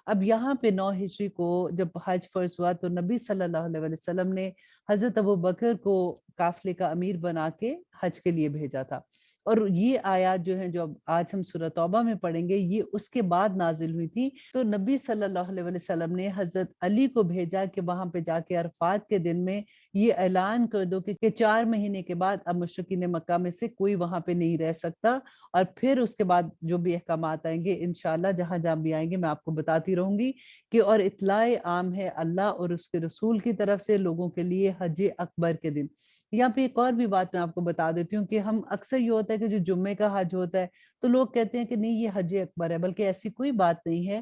Speaker 2: اب یہاں پہ 9 ہجری کو جب حج فرض ہوا تو نبی صلی اللہ علیہ وسلم نے حضرت ابو بکر کو قافلے کا امیر بنا کے حج کے لیے بھیجا تھا، اور یہ آیات جو ہیں جو اب آج ہم سورہ توبہ میں پڑھیں گے، یہ اس کے بعد نازل ہوئی تھی۔ تو نبی صلی اللہ علیہ وسلم نے حضرت علی کو بھیجا کہ وہاں پہ جا کے عرفات کے دن میں یہ اعلان کر دو کہ 4 مہینے کے بعد اب مشرکین مکہ میں سے کوئی وہاں پہ نہیں رہ سکتا، اور پھر اس کے بعد جو بھی احکامات آئیں گے انشاءاللہ جہاں جہاں بھی آئیں گے میں آپ کو بتاتی رہوں گی کہ، اور اطلاع عام ہے اللہ اور اس کے رسول کی طرف سے لوگوں کے لیے حج اکبر کے دن۔ یہاں پہ ایک اور بھی بات میں آپ کو بتا دیتی ہوں کہ ہم اکثر یہ ہوتا ہے کہ جو جمعے کا حج ہوتا ہے تو لوگ کہتے ہیں کہ نہیں یہ حج اکبر ہے، بلکہ ایسی کوئی بات نہیں ہے۔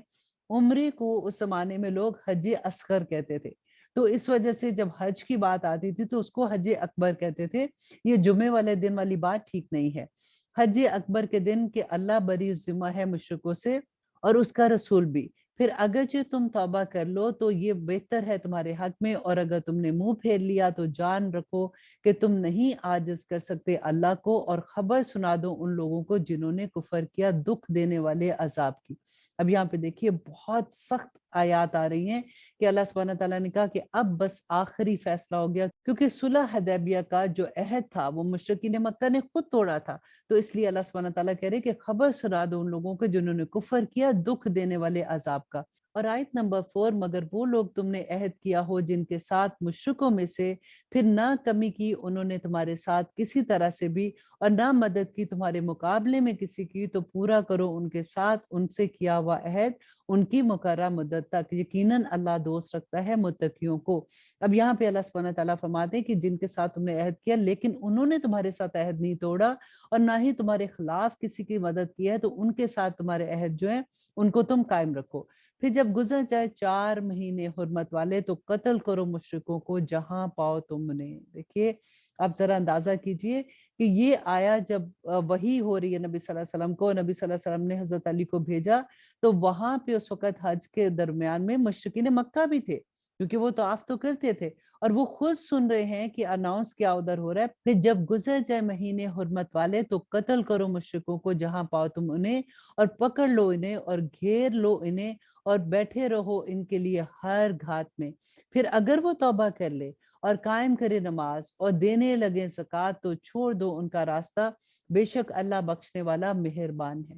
Speaker 2: عمرے کو اس زمانے میں لوگ حج اصغر کہتے تھے، تو اس وجہ سے جب حج کی بات آتی تھی تو اس کو حج اکبر کہتے تھے۔ یہ جمعے والے دن والی بات ٹھیک نہیں ہے۔ حج اکبر کے دن کہ اللہ بری ذمہ ہے مشرکوں سے اور اس کا رسول بھی، پھر اگرچہ تم توبہ کر لو تو یہ بہتر ہے تمہارے حق میں، اور اگر تم نے منہ پھیر لیا تو جان رکھو کہ تم نہیں عاجز کر سکتے اللہ کو، اور خبر سنا دو ان لوگوں کو جنہوں نے کفر کیا دکھ دینے والے عذاب کی۔ اب یہاں پہ دیکھیے بہت سخت آیات آ رہی ہیں کہ اللہ سبحانہ تعالیٰ نے کہا کہ اب بس آخری فیصلہ ہو گیا، کیونکہ صلح حدیبیہ کا جو عہد تھا وہ مشرکین مکہ نے خود توڑا تھا، تو اس لیے اللہ سبحانہ تعالیٰ کہہ رہے کہ خبر سنا دو ان لوگوں کو جنہوں نے کفر کیا دکھ دینے والے عذاب کا۔ اور آیت نمبر 4، مگر وہ لوگ تم نے عہد کیا ہو جن کے ساتھ مشرکوں میں سے، پھر نہ کمی کی انہوں نے تمہارے ساتھ کسی طرح سے بھی، اور نہ مدد کی تمہارے مقابلے میں کسی کی، تو پورا کرو ان کے ساتھ ان سے کیا ہوا عہد ان کی مقررہ مدت تک، یقیناً اللہ دوست رکھتا ہے متقیوں کو۔ اب یہاں پہ اللہ سبحانہ تعالیٰ فرماتے ہیں کہ جن کے ساتھ تم نے عہد کیا لیکن انہوں نے تمہارے ساتھ عہد نہیں توڑا اور نہ ہی تمہارے خلاف کسی کی مدد کی ہے، تو ان کے ساتھ تمہارے عہد جو ہیں ان کو تم قائم رکھو۔ پھر جب گزر جائے 4 مہینے حرمت والے تو قتل کرو مشرکوں کو جہاں پاؤ تم نے۔ دیکھیے آپ ذرا اندازہ کیجئے کہ یہ آیا جب وحی ہو رہی ہے نبی صلی اللہ علیہ وسلم کو، نبی صلی اللہ علیہ وسلم نے حضرت علی کو بھیجا، تو وہاں پہ اس وقت حج کے درمیان میں مشرکین مکہ بھی تھے، کیونکہ وہ طواف تو کرتے تھے، اور وہ خود سن رہے ہیں کہ اناؤنس کیا ادھر ہو رہا ہے۔ پھر جب گزر جائے مہینے حرمت والے تو قتل کرو مشرکوں کو جہاں پاؤ تم انہیں، اور پکڑ لو انہیں اور گھیر لو انہیں، اور بیٹھے رہو ان کے لیے ہر گھات میں۔ پھر اگر وہ توبہ کر لے اور قائم کرے نماز اور دینے لگے زکوٰۃ تو چھوڑ دو ان کا راستہ، بے شک اللہ بخشنے والا مہربان ہے۔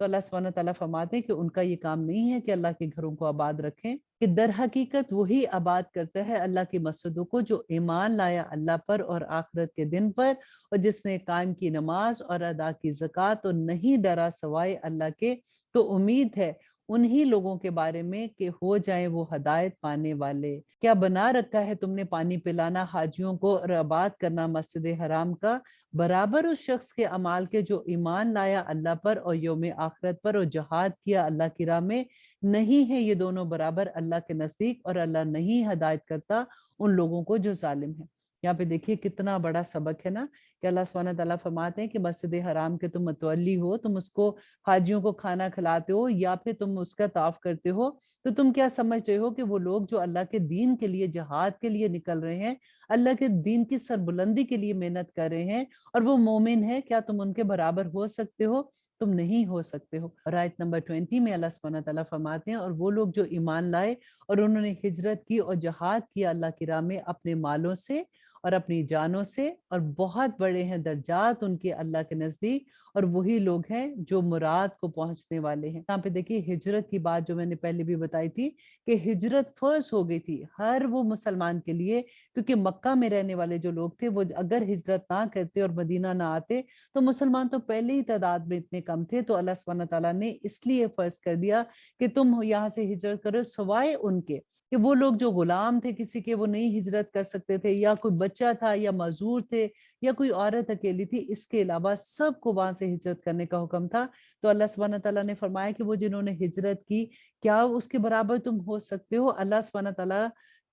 Speaker 2: تو اللہ سبحانہ تعالیٰ فرماتے ہیں کہ ان کا یہ کام نہیں ہے کہ اللہ کے گھروں کو آباد رکھیں، کہ در حقیقت وہی آباد کرتا ہے اللہ کی مسجدوں کو جو ایمان لایا اللہ پر اور آخرت کے دن پر، اور جس نے قائم کی نماز اور ادا کی زکوٰۃ اور نہیں ڈرا سوائے اللہ کے، تو امید ہے انہی لوگوں کے بارے میں کہ ہو جائیں وہ ہدایت پانے والے۔ کیا بنا رکھا ہے تم نے پانی پلانا حاجیوں کو اور آباد کرنا مسجد حرام کا، برابر اس شخص کے اعمال کے جو ایمان لایا اللہ پر اور یوم آخرت پر اور جہاد کیا اللہ کی راہ میں؟ نہیں ہے یہ دونوں برابر اللہ کے نزدیک، اور اللہ نہیں ہدایت کرتا ان لوگوں کو جو ظالم ہیں۔ یہاں پہ دیکھیے کتنا بڑا سبق ہے نا، کہ اللہ سبحانہ تعالیٰ فرماتے ہیں کہ مسجد حرام کے تم متولی ہو، تم اس کو حاجیوں کو کھانا کھلاتے ہو یا پھر تم اس کا طواف کرتے ہو، تو تم کیا سمجھ رہے ہو کہ وہ لوگ جو اللہ کے دین کے لیے جہاد کے لیے نکل رہے ہیں، اللہ کے دین کی سربلندی کے لیے محنت کر رہے ہیں، اور وہ مومن ہے، کیا تم ان کے برابر ہو سکتے ہو؟ تم نہیں ہو سکتے ہو۔ اور آیت نمبر 20 میں اللہ سبحانہ تعالیٰ فرماتے ہیں، اور وہ لوگ جو ایمان لائے اور انہوں نے ہجرت کی اور جہاد کیا اللہ کی راہ میں اپنے مالوں سے اور اپنی جانوں سے، اور بہت بڑے ہیں درجات ان کے اللہ کے نزدیک، اور وہی لوگ ہیں جو مراد کو پہنچنے والے ہیں۔ یہاں پہ دیکھیے ہجرت کی بات جو میں نے پہلے بھی بتائی تھی، کہ ہجرت فرض ہو گئی تھی ہر وہ مسلمان کے لیے، کیونکہ مکہ میں رہنے والے جو لوگ تھے وہ اگر ہجرت نہ کرتے اور مدینہ نہ آتے تو مسلمان تو پہلے ہی تعداد میں اتنے کم تھے، تو اللہ سبحانہ تعالیٰ نے اس لیے فرض کر دیا کہ تم یہاں سے ہجرت کرو، سوائے ان کے کہ وہ لوگ جو غلام تھے کسی کے، وہ نہیں ہجرت کر سکتے تھے، یا کوئی بچہ تھا یا معذور تھے یا کوئی عورت اکیلی تھی، اس کے علاوہ سب کو وہاں سے ہجرت کرنے کا حکم تھا۔ تو اللہ سبحانہ تعالیٰ نے فرمایا کہ وہ جنہوں نے ہجرت کی، کیا اس کے برابر تم ہو سکتے ہو؟ اللہ سبحانہ تعالیٰ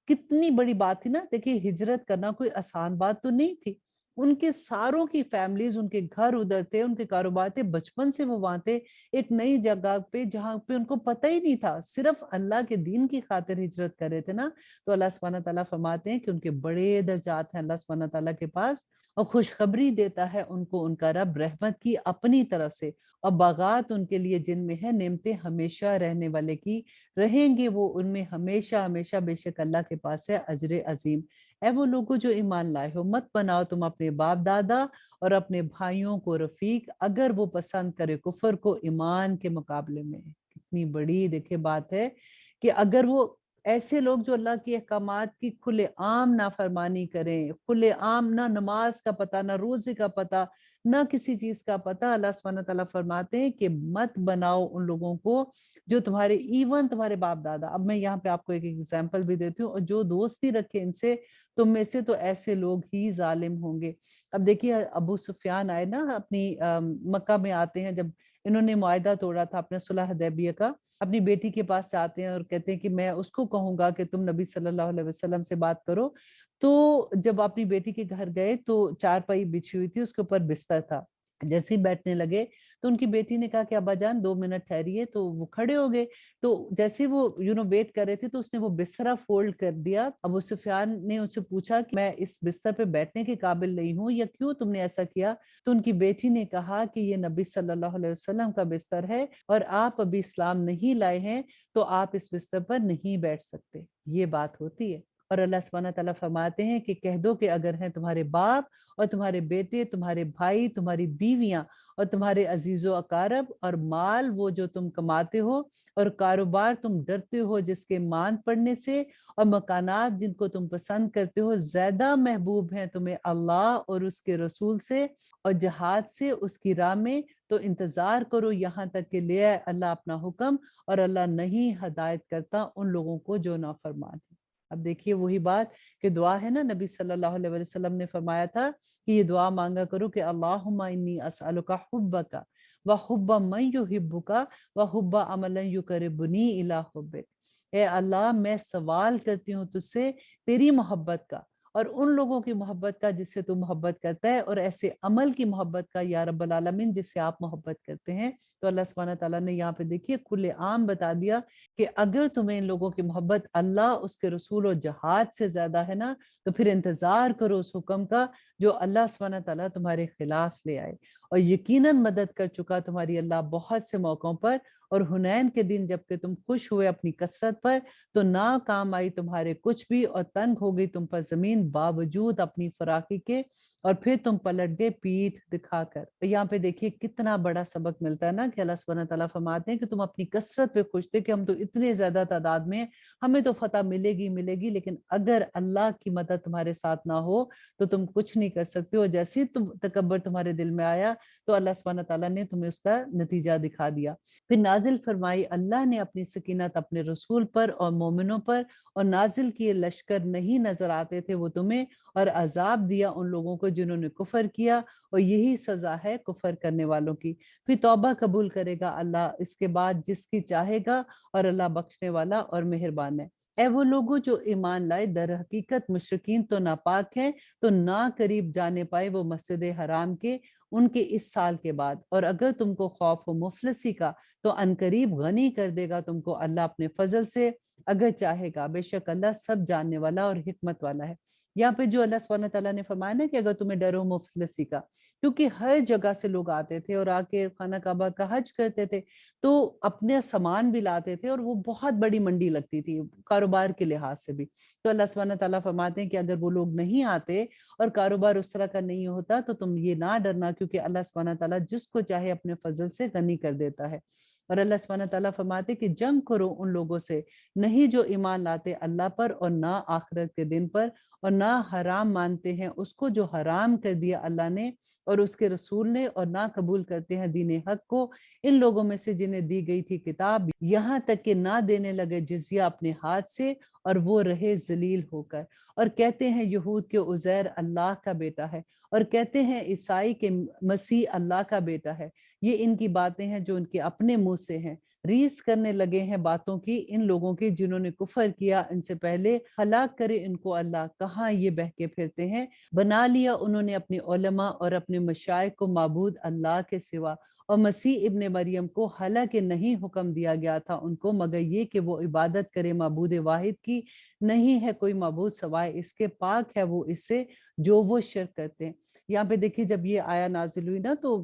Speaker 2: کتنی بڑی بات تھی نا، دیکھیے ہجرت کرنا کوئی آسان بات تو نہیں تھی، ان کے ساروں کی فیملیز، ان کے گھر ادھر تھے، ان کے کاروبار تھے، بچپن سے وہ وہاں تھے ایک نئی جگہ پہ جہاں پہ ان کو پتہ ہی نہیں تھا، صرف اللہ کے دین کی خاطر ہجرت کر رہے تھے نا۔ تو اللہ سبحانہ تعالیٰ فرماتے ہیں کہ ان کے بڑے درجات ہیں اللہ سبحانہ تعالیٰ کے پاس، اور خوشخبری دیتا ہے ان کو ان کا رب رحمت کی اپنی طرف سے، اور باغات ان کے لیے جن میں ہے نعمتیں ہمیشہ رہنے والے کی، رہیں گے وہ ان میں ہمیشہ ہمیشہ، بے شک اللہ کے پاس ہے اجر عظیم۔ اے وہ لوگوں جو ایمان لائے ہو، مت بناؤ تم اپنے باپ دادا اور اپنے بھائیوں کو رفیق اگر وہ پسند کرے کفر کو ایمان کے مقابلے میں۔ کتنی بڑی دیکھے بات ہے کہ اگر وہ ایسے لوگ جو اللہ کی احکامات کی کھلے عام نافرمانی کریں، کھلے عام نہ نماز کا پتہ، نہ روزے کا پتہ، نہ کسی چیز کا پتہ، اللہ سبحانہ تعالیٰ فرماتے ہیں کہ مت بناؤ ان لوگوں کو جو تمہارے ایون تمہارے باپ دادا۔ اب میں یہاں پہ آپ کو ایک ایگزامپل بھی دیتی ہوں، اور جو دوستی رکھے ان سے تم میں سے، تو ایسے لوگ ہی ظالم ہوں گے۔ اب دیکھیے ابو سفیان آئے نا اپنی مکہ میں آتے ہیں، جب انہوں نے معاہدہ توڑا تھا اپنے صلح حدیبیہ کا، اپنی بیٹی کے پاس جاتے ہیں اور کہتے ہیں کہ میں اس کو کہوں گا کہ تم نبی صلی اللہ علیہ وسلم سے بات کرو۔ تو جب اپنی بیٹی کے گھر گئے تو چارپائی بچھی ہوئی تھی، اس کے اوپر بستر تھا، جیسے ہی بیٹھنے لگے تو ان کی بیٹی نے کہا کہ ابا جان 2 منٹ ٹھہریے، تو وہ کھڑے ہو گئے، تو جیسے وہ ویٹ کر رہے تھے تو اس نے وہ بستر فولڈ کر دیا۔ ابو سفیان نے ان سے پوچھا کہ میں اس بستر پہ بیٹھنے کے قابل نہیں ہوں، یا کیوں تم نے ایسا کیا؟ تو ان کی بیٹی نے کہا کہ یہ نبی صلی اللہ علیہ وسلم کا بستر ہے اور آپ ابھی اسلام نہیں لائے ہیں، تو آپ اس بستر پر نہیں بیٹھ سکتے۔ یہ بات ہوتی ہے۔ اور اللہ سبحانہ تعالیٰ فرماتے ہیں کہ کہہ دو کہ اگر ہیں تمہارے باپ اور تمہارے بیٹے، تمہارے بھائی، تمہاری بیویاں اور تمہارے عزیز و اقارب، اور مال وہ جو تم کماتے ہو، اور کاروبار تم ڈرتے ہو جس کے مان پڑنے سے، اور مکانات جن کو تم پسند کرتے ہو، زیادہ محبوب ہیں تمہیں اللہ اور اس کے رسول سے اور جہاد سے اس کی راہ میں، تو انتظار کرو یہاں تک کہ لے آئے اللہ اپنا حکم، اور اللہ نہیں ہدایت کرتا ان لوگوں کو جو نافرمان ہیں۔ اب دیکھیے وہی بات کہ دعا ہے نا، نبی صلی اللہ علیہ وسلم نے فرمایا تھا کہ یہ دعا مانگا کرو کہ اللہم انی اسألک حبک وحب من یحبک وحب عملا یقربنی الی حبک۔ اے اللہ میں سوال کرتی ہوں تجھ سے تیری محبت کا، اور ان لوگوں کی محبت کا جس سے تو محبت کرتا ہے، اور ایسے عمل کی محبت کا یا رب العالمین جس سے آپ محبت کرتے ہیں۔ تو اللہ سبحانہ تعالیٰ نے یہاں پہ دیکھیے کھلے عام بتا دیا کہ اگر تمہیں ان لوگوں کی محبت اللہ، اس کے رسول اور جہاد سے زیادہ ہے نا، تو پھر انتظار کرو اس حکم کا جو اللہ سبحانہ تعالیٰ تمہارے خلاف لے آئے، اور یقیناً مدد کر چکا تمہاری اللہ بہت سے موقعوں پر، اور حنین کے دن جبکہ تم خوش ہوئے اپنی کثرت پر تو نہ کام آئی تمہارے کچھ بھی اور تنگ ہو گئی تم پر زمین باوجود اپنی فراخی کے اور پھر تم پلٹ گئے پیٹھ دکھا کر۔ یہاں پہ دیکھیے کتنا بڑا سبق ملتا ہے نا کہ اللہ سبحانہ تعالیٰ فرماتے ہیں کہ تم اپنی کثرت پہ خوش تھے کہ ہم تو اتنے زیادہ تعداد میں ہیں، ہمیں تو فتح ملے گی، لیکن اگر اللہ کی مدد تمہارے ساتھ نہ ہو تو تم کچھ نہیں کر سکتے، اور جیسے ہی تکبر تمہارے دل میں آیا تو اللہ سبحانہ تعالیٰ نے تمہیں اس کا نتیجہ دکھا دیا۔ پھر نازل فرمائی اللہ نے اپنی سکینت اپنے رسول پر اور مومنوں پر، اور نازل کیے لشکر نہیں نظر آتے تھے وہ تمہیں، اور عذاب دیا ان لوگوں کو جنہوں نے کفر کیا، اور یہی سزا ہے کفر کرنے والوں کی۔ پھر توبہ قبول کرے گا اللہ اس کے بعد جس کی چاہے گا، اور اللہ بخشنے والا اور مہربان ہے۔ اے وہ لوگوں جو ایمان لائے، در حقیقت مشرکین تو ناپاک ہیں، تو نہ قریب جانے پائے وہ مسجد حرام کے ان کے اس سال کے بعد، اور اگر تم کو خوف ہو مفلسی کا تو عنقریب غنی کر دے گا تم کو اللہ اپنے فضل سے اگر چاہے گا، بے شک اللہ سب جاننے والا اور حکمت والا ہے۔ یہاں پہ جو اللہ سبحانہ تعالیٰ نے فرمایا نا کہ اگر تمہیں ڈر ہو مفلسی کا، کیونکہ ہر جگہ سے لوگ آتے تھے اور آ کے خانہ کعبہ کا حج کرتے تھے، تو اپنے سامان بھی لاتے تھے، اور وہ بہت بڑی منڈی لگتی تھی کاروبار کے لحاظ سے بھی۔ تو اللہ سبحانہ تعالیٰ فرماتے ہیں کہ اگر وہ لوگ نہیں آتے اور کاروبار اس طرح کا نہیں ہوتا تو تم یہ نہ ڈرنا، کیونکہ اللہ سبحانہ تعالیٰ جس کو چاہے اپنے فضل سے غنی کر دیتا ہے۔ اور اللہ سبحانہ تعالیٰ فرماتے ہیں کہ جنگ کرو ان لوگوں سے نہیں جو ایمان لاتے اللہ پر اور نہ آخرت کے دن پر، اور نہ حرام مانتے ہیں اس کو جو حرام کر دیا اللہ نے اور اس کے رسول نے، اور نہ قبول کرتے ہیں دین حق کو ان لوگوں میں سے جنہیں دی گئی تھی کتاب، یہاں تک کہ نہ دینے لگے جزیہ اپنے ہاتھ سے اور وہ رہے ذلیل ہو کر، اور کہتے ہیں یہود کے عزیر اللہ کا بیٹا ہے، اور کہتے ہیں عیسائی کے مسیح اللہ کا بیٹا ہے۔ یہ ان کی باتیں ہیں جو ان کے اپنے منہ سے ہیں، ریس کرنے لگے ہیں باتوں کی ان لوگوں کی جنہوں نے کفر کیا ان سے پہلے، ہلاک کرے ان کو اللہ، کہاں یہ بہکے پھرتے ہیں۔ بنا لیا انہوں نے اپنے علماء اور اپنے مشائخ کو معبود اللہ کے سوا، اور مسیح ابن مریم کو حالانکہ نہیں حکم دیا گیا تھا ان کو مگر یہ کہ وہ عبادت کرے معبود واحد کی، نہیں ہے کوئی معبود سوائے اس کے، پاک ہے وہ اس سے جو وہ شرک کرتے ہیں۔ یہاں پہ دیکھیے جب یہ آیا نازل ہوئی نا تو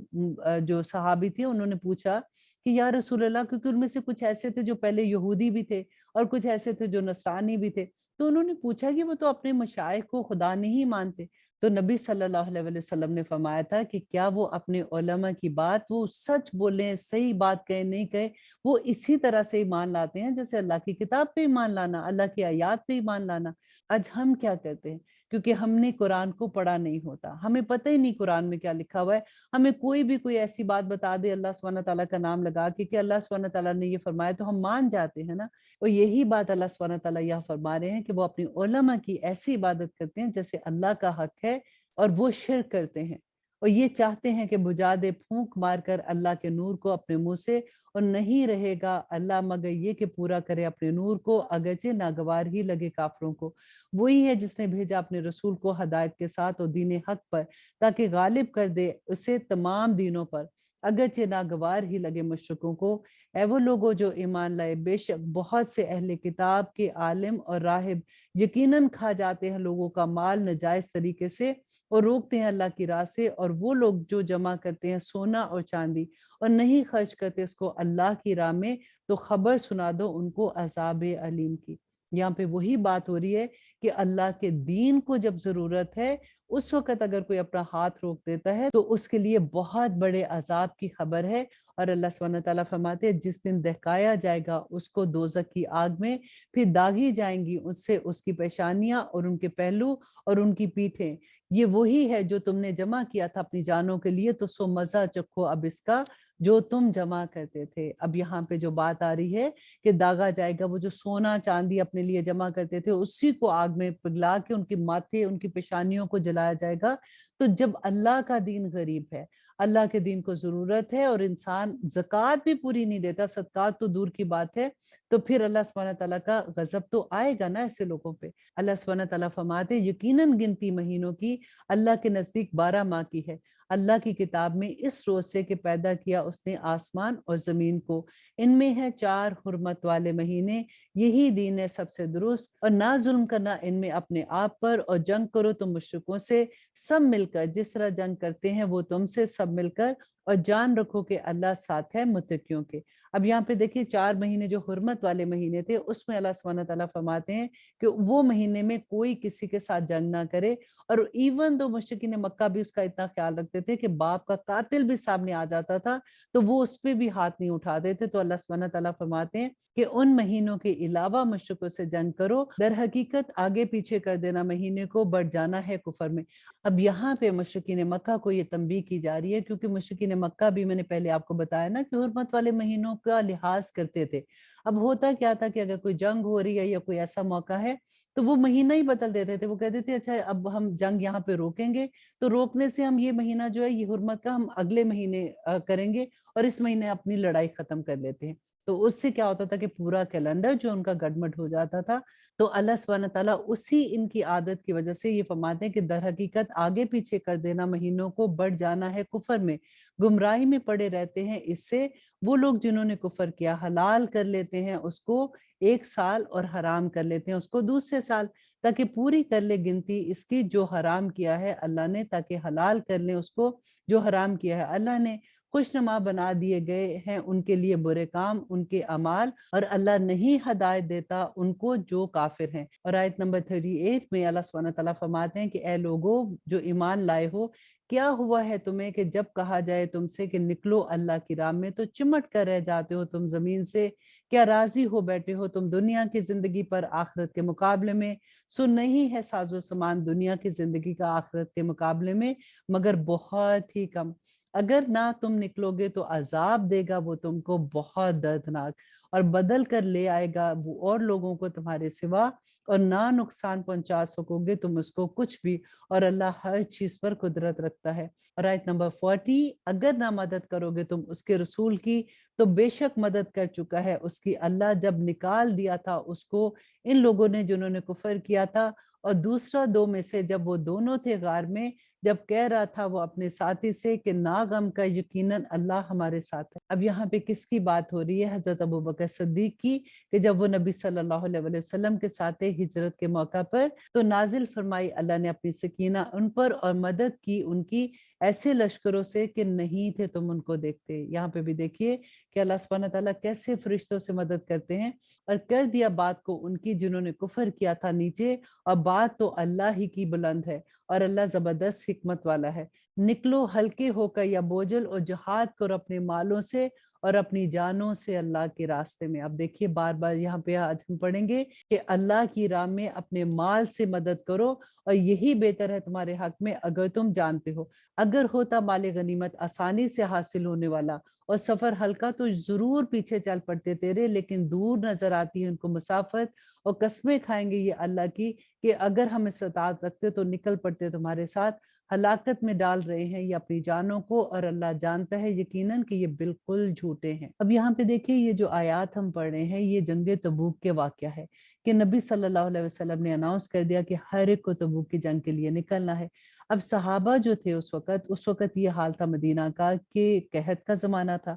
Speaker 2: جو صحابی تھے انہوں نے پوچھا کہ یا رسول اللہ، کیونکہ ان میں سے کچھ ایسے تھے جو پہلے یہودی بھی تھے اور کچھ ایسے تھے جو نصرانی بھی تھے، تو انہوں نے پوچھا کہ وہ تو اپنے مشائخ کو خدا نہیں مانتے، تو نبی صلی اللہ علیہ وسلم نے فرمایا تھا کہ کیا وہ اپنے علماء کی بات وہ سچ بولیں، صحیح بات کہیں نہیں کہیں، وہ اسی طرح سے ایمان لاتے ہیں جیسے اللہ کی کتاب پہ ایمان لانا، اللہ کی آیات پہ ایمان لانا۔ آج ہم کیا کرتے ہیں؟ کیونکہ ہم نے قرآن کو پڑھا نہیں ہوتا، ہمیں پتہ ہی نہیں قرآن میں کیا لکھا ہوا ہے، ہمیں کوئی بھی کوئی ایسی بات بتا دے اللہ سبحانہ تعالیٰ کا نام لگا کے کہ اللہ سبحانہ تعالیٰ نے یہ فرمایا تو ہم مان جاتے ہیں نا۔ اور یہی بات اللہ سبحانہ تعالیٰ یہاں فرما رہے ہیں کہ وہ اپنی علماء کی ایسی عبادت کرتے ہیں جیسے اللہ کا حق ہے، اور وہ شرک کرتے ہیں، اور یہ چاہتے ہیں کہ بجھا دے پھونک مار کر اللہ کے نور کو اپنے منہ سے، اور نہیں رہے گا اللہ مگر یہ کہ پورا کرے اپنے نور کو اگرچہ ناگوار ہی لگے کافروں کو۔ وہی ہے جس نے بھیجا اپنے رسول کو ہدایت کے ساتھ اور دین حق پر تاکہ غالب کر دے اسے تمام دینوں پر اگرچہ ناگوار ہی لگے مشرکوں کو۔ اے وہ لوگوں جو ایمان لائے، بے شک بہت سے اہل کتاب کے عالم اور راہب یقیناً کھا جاتے ہیں لوگوں کا مال ناجائز طریقے سے اور روکتے ہیں اللہ کی راہ سے، اور وہ لوگ جو جمع کرتے ہیں سونا اور چاندی اور نہیں خرچ کرتے اس کو اللہ کی راہ میں، تو خبر سنا دو ان کو عذاب علیم کی۔ یہاں پہ وہی بات ہو رہی ہے کہ اللہ کے دین کو جب ضرورت ہے اس وقت اگر کوئی اپنا ہاتھ روک دیتا ہے تو اس کے لیے بہت بڑے عذاب کی خبر ہے۔ اور اللہ سبحانہ تعالیٰ فرماتے ہیں جس دن دہکایا جائے گا اس کو دوزخ کی آگ میں، پھر داغی جائیں گی اس سے اس کی پیشانیاں اور ان کے پہلو اور ان کی پیٹھیں، یہ وہی ہے جو تم نے جمع کیا تھا اپنی جانوں کے لیے، تو سو مزہ چکھو اب اس کا جو تم جمع کرتے تھے۔ اب یہاں پہ جو بات آ رہی ہے کہ داغا جائے گا، وہ جو سونا چاندی اپنے لیے جمع کرتے تھے اسی کو آگ میں پگھلا کے ان کے ماتھے ان کی پیشانیوں کو جلایا جائے گا۔ تو جب اللہ کا دین غریب ہے، اللہ کے دین کو ضرورت ہے اور انسان زکوٰۃ بھی پوری نہیں دیتا، صدقات تو دور کی بات ہے، تو پھر اللہ سبحانہ تعالیٰ کا غضب تو آئے گا نا ایسے لوگوں پہ۔ اللہ سبحانہ تعالیٰ فرماتے یقیناً گنتی مہینوں کی اللہ کے نزدیک 12 ماہ کی ہے، اللہ کی کتاب میں اس روز سے کہ پیدا کیا اس نے آسمان اور زمین کو، ان میں ہے 4 حرمت والے مہینے، یہی دین ہے سب سے درست، اور نہ ظلم کرنا ان میں اپنے آپ پر، اور جنگ کرو تم مشرکوں سے سب مل کر جس طرح جنگ کرتے ہیں وہ تم سے سب مل کر، اور جان رکھو کہ اللہ ساتھ ہے متقیوں کے۔ اب یہاں پہ دیکھیے 4 مہینے جو حرمت والے مہینے تھے اس میں اللہ سبحانہ تعالیٰ فرماتے ہیں کہ وہ مہینے میں کوئی کسی کے ساتھ جنگ نہ کرے، اور ایون دو مشرکین مکہ بھی اس کا اتنا خیال رکھتے تھے کہ باپ کا قاتل بھی سامنے آ جاتا تھا تو وہ اس پہ بھی ہاتھ نہیں اٹھاتے تھے۔ تو اللہ سبحانہ تعالیٰ فرماتے ہیں کہ ان مہینوں کے علاوہ مشرکوں سے جنگ کرو، در حقیقت آگے پیچھے کر دینا مہینے کو بڑھ جانا ہے کفر میں۔ اب یہاں پہ مشرکین مکہ کو یہ تنبیہ کی جا رہی ہے، کیونکہ مشرکین مکہ بھی میں نے پہلے آپ کو بتایا نا کہ حرمت والے مہینوں کا لحاظ کرتے تھے۔ اب ہوتا کیا تھا کہ اگر کوئی جنگ ہو رہی ہے یا کوئی ایسا موقع ہے تو وہ مہینہ ہی بدل دیتے تھے، وہ کہتے تھے اچھا اب ہم جنگ یہاں پہ روکیں گے تو روکنے سے ہم یہ مہینہ جو ہے یہ حرمت کا ہم اگلے مہینے کریں گے، اور اس مہینے اپنی لڑائی ختم کر لیتے ہیں۔ تو اس سے کیا ہوتا تھا کہ پورا کیلنڈر جو ان کا گڑبڑ ہو جاتا تھا۔ تو اللہ سبحانہ تعالیٰ اسی ان کی عادت کی وجہ سے یہ فرماتے ہیں کہ در حقیقت آگے پیچھے کر دینا مہینوں کو بڑھ جانا ہے کفر میں، گمراہی میں پڑے رہتے ہیں۔ اس سے وہ لوگ جنہوں نے کفر کیا حلال کر لیتے ہیں اس کو 1 سال اور حرام کر لیتے ہیں اس کو دوسرے سال، تاکہ پوری کر لے گنتی اس کی جو حرام کیا ہے اللہ نے، تاکہ حلال کر لیں اس کو جو حرام کیا ہے اللہ نے۔ خوشنما بنا دیے گئے ہیں ان کے لیے برے کام، ان کے اعمال، اور اللہ نہیں ہدایت دیتا ان کو جو کافر ہیں۔ اور آیت نمبر 38 میں اللہ سبحانہ تعالیٰ فرماتے ہیں کہ اے لوگو جو ایمان لائے ہو، کیا ہوا ہے تمہیں کہ جب کہا جائے تم سے کہ نکلو اللہ کی راہ میں تو چمٹ کر رہ جاتے ہو تم زمین سے؟ کیا راضی ہو بیٹھے ہو تم دنیا کی زندگی پر آخرت کے مقابلے میں؟ سن نہیں ہے ساز و سامان دنیا کی زندگی کا آخرت کے مقابلے میں مگر بہت ہی کم۔ اگر نہ تم نکلو گے تو عذاب دے گا وہ تم کو بہت دردناک، اور بدل کر لے آئے گا وہ اور لوگوں کو تمہارے سوا، اور نہ نقصان پہنچا سکو گے تم اس کو کچھ بھی، اور اللہ ہر چیز پر قدرت رکھتا ہے۔ اور آیت نمبر 40، اگر نہ مدد کرو گے تم اس کے رسول کی تو بے شک مدد کر چکا ہے اس کی اللہ جب نکال دیا تھا اس کو ان لوگوں نے جنہوں نے کفر کیا تھا، اور دوسرا 2 میں سے جب وہ دونوں تھے غار میں، جب کہہ رہا تھا وہ اپنے ساتھی سے کہ نا غم کا یقیناً اللہ ہمارے ساتھ ہے۔ اب یہاں پہ کس کی بات ہو رہی ہے؟ حضرت ابوبکر صدیق کی، کہ جب وہ نبی صلی اللہ علیہ وسلم کے ساتھ ہجرت کے موقع پر تو نازل فرمائی اللہ نے اپنی سکینہ ان پر، اور مدد کی ان کی ایسے لشکروں سے کہ نہیں تھے تم ان کو دیکھتے۔ یہاں پہ بھی دیکھیے کہ اللہ سبحانہ تعالیٰ کیسے فرشتوں سے مدد کرتے ہیں، اور کر دیا بات کو ان کی جنہوں نے کفر کیا تھا نیچے، اور بات تو اللہ ہی کی بلند ہے، اور اللہ زبردست حکمت والا ہے۔ نکلو ہلکے ہو کر یا بوجھل، اور جہاد کرو اپنے مالوں سے اور اپنی جانوں سے اللہ کے راستے میں۔ اب دیکھیے بار بار یہاں پہ آج ہم پڑھیں گے کہ اللہ کی راہ میں اپنے مال سے مدد کرو، اور یہی بہتر ہے تمہارے حق میں اگر تم جانتے ہو۔ اگر ہوتا مال غنیمت آسانی سے حاصل ہونے والا اور سفر ہلکا تو ضرور پیچھے چل پڑتے تیرے، لیکن دور نظر آتی ہے ان کو مسافت، اور قسمیں کھائیں گے یہ اللہ کی کہ اگر ہم استطاعت رکھتے تو نکل پڑتے تمہارے ساتھ۔ ہلاکت میں ڈال رہے ہیں یہ اپنی جانوں کو، اور اللہ جانتا ہے یقیناً کہ یہ بالکل جھوٹے ہیں۔ اب یہاں پہ دیکھیے یہ جو آیات ہم پڑھ رہے ہیں یہ جنگ تبوک کے واقعہ ہے، کہ نبی صلی اللہ علیہ وسلم نے اناؤنس کر دیا کہ ہر ایک کو تبوک کی جنگ کے لیے نکلنا ہے۔ اب صحابہ جو تھے اس وقت یہ حال تھا مدینہ کا کہ قحط کا زمانہ تھا،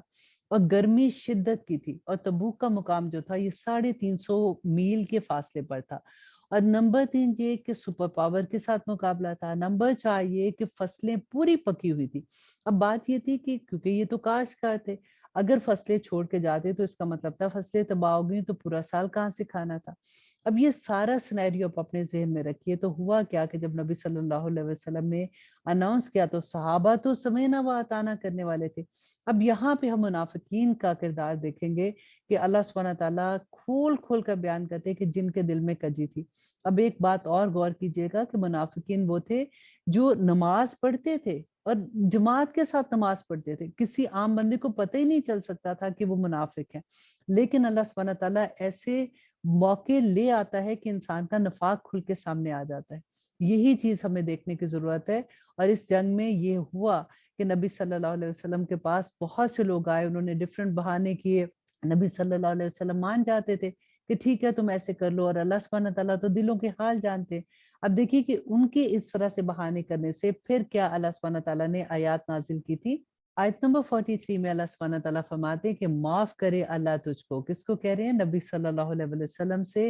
Speaker 2: اور گرمی شدت کی تھی، اور تبوک کا مقام جو تھا یہ 350 میل کے فاصلے پر تھا۔ اور نمبر 3 یہ کہ سپر پاور کے ساتھ مقابلہ تھا۔ نمبر 4 یہ کہ فصلیں پوری پکی ہوئی تھی۔ اب بات یہ تھی کہ کیونکہ یہ تو کاشتکار تھے، اگر فصلیں چھوڑ کے جاتے تو اس کا مطلب تھا فصلیں تباہ ہو گئی تو پورا سال کہاں سے کھانا تھا۔ اب یہ سارا سینیریو آپ اپنے ذہن میں رکھیے۔ تو ہوا کیا کہ جب نبی صلی اللہ علیہ وسلم نے اناؤنس کیا تو صحابہ تو سمینا و اطاعنا کرنے والے تھے۔ اب یہاں پہ ہم منافقین کا کردار دیکھیں گے کہ اللہ سبحانہ تعالیٰ کھول کھول کر بیان کرتے کہ جن کے دل میں کجی تھی۔ اب ایک بات اور غور کیجئے گا کہ منافقین وہ تھے جو نماز پڑھتے تھے اور جماعت کے ساتھ نماز پڑھتے تھے، کسی عام بندے کو پتہ ہی نہیں چل سکتا تھا کہ وہ منافق ہیں، لیکن اللہ سبحانہ تعالیٰ ایسے موقع لے آتا ہے کہ انسان کا نفاق کھل کے سامنے آ جاتا ہے۔ یہی چیز ہمیں دیکھنے کی ضرورت ہے، اور اس جنگ میں یہ ہوا کہ نبی صلی اللہ علیہ وسلم کے پاس بہت سے لوگ آئے، انہوں نے ڈیفرنٹ بہانے کیے، نبی صلی اللہ علیہ وسلم مان جاتے تھے کہ ٹھیک ہے تم ایسے کر لو، اور اللہ سبحانہ تعالیٰ تو دلوں کے حال جانتے۔ اب دیکھیے کہ ان کے اس طرح سے بہانے کرنے سے پھر کیا اللہ سبحانہ تعالیٰ نے آیات نازل کی تھی۔ آیت نمبر 43 میں اللہ سبحانہ تعالیٰ فرماتے ہیں کہ معاف کرے اللہ تجھ کو۔ کس کو کہہ رہے ہیں؟ نبی صلی اللہ علیہ وسلم سے،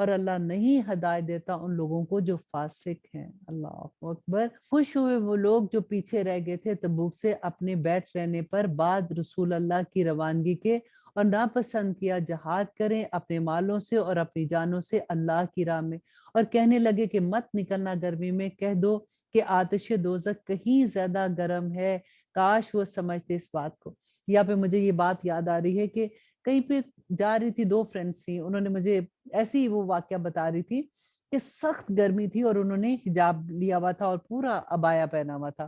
Speaker 2: اور اللہ نہیں ہدایت دیتا ان لوگوں کو جو فاسق ہیں۔ اللہ اکبر۔ خوش ہوئے وہ لوگ جو پیچھے رہ گئے تھے تبوک سے اپنے بیٹھ رہنے پر بعد رسول اللہ کی روانگی کے، اور ناپسند کیا جہاد کریں اپنے مالوں سے اور اپنی جانوں سے اللہ کی راہ میں، اور کہنے لگے کہ مت نکلنا گرمی میں، کہہ دو کہ آتش دوزخ کہیں زیادہ گرم ہے، کاش وہ سمجھتے اس بات کو۔ یہاں پہ مجھے یہ بات یاد آ رہی ہے کہ کہیں پہ جا رہی تھی، دو فرینڈس تھیں، انہوں نے مجھے ایسے ہی وہ واقعہ بتا رہی تھی کہ سخت گرمی تھی اور انہوں نے حجاب لیا ہوا تھا اور پورا عبایا پہنا ہوا تھا۔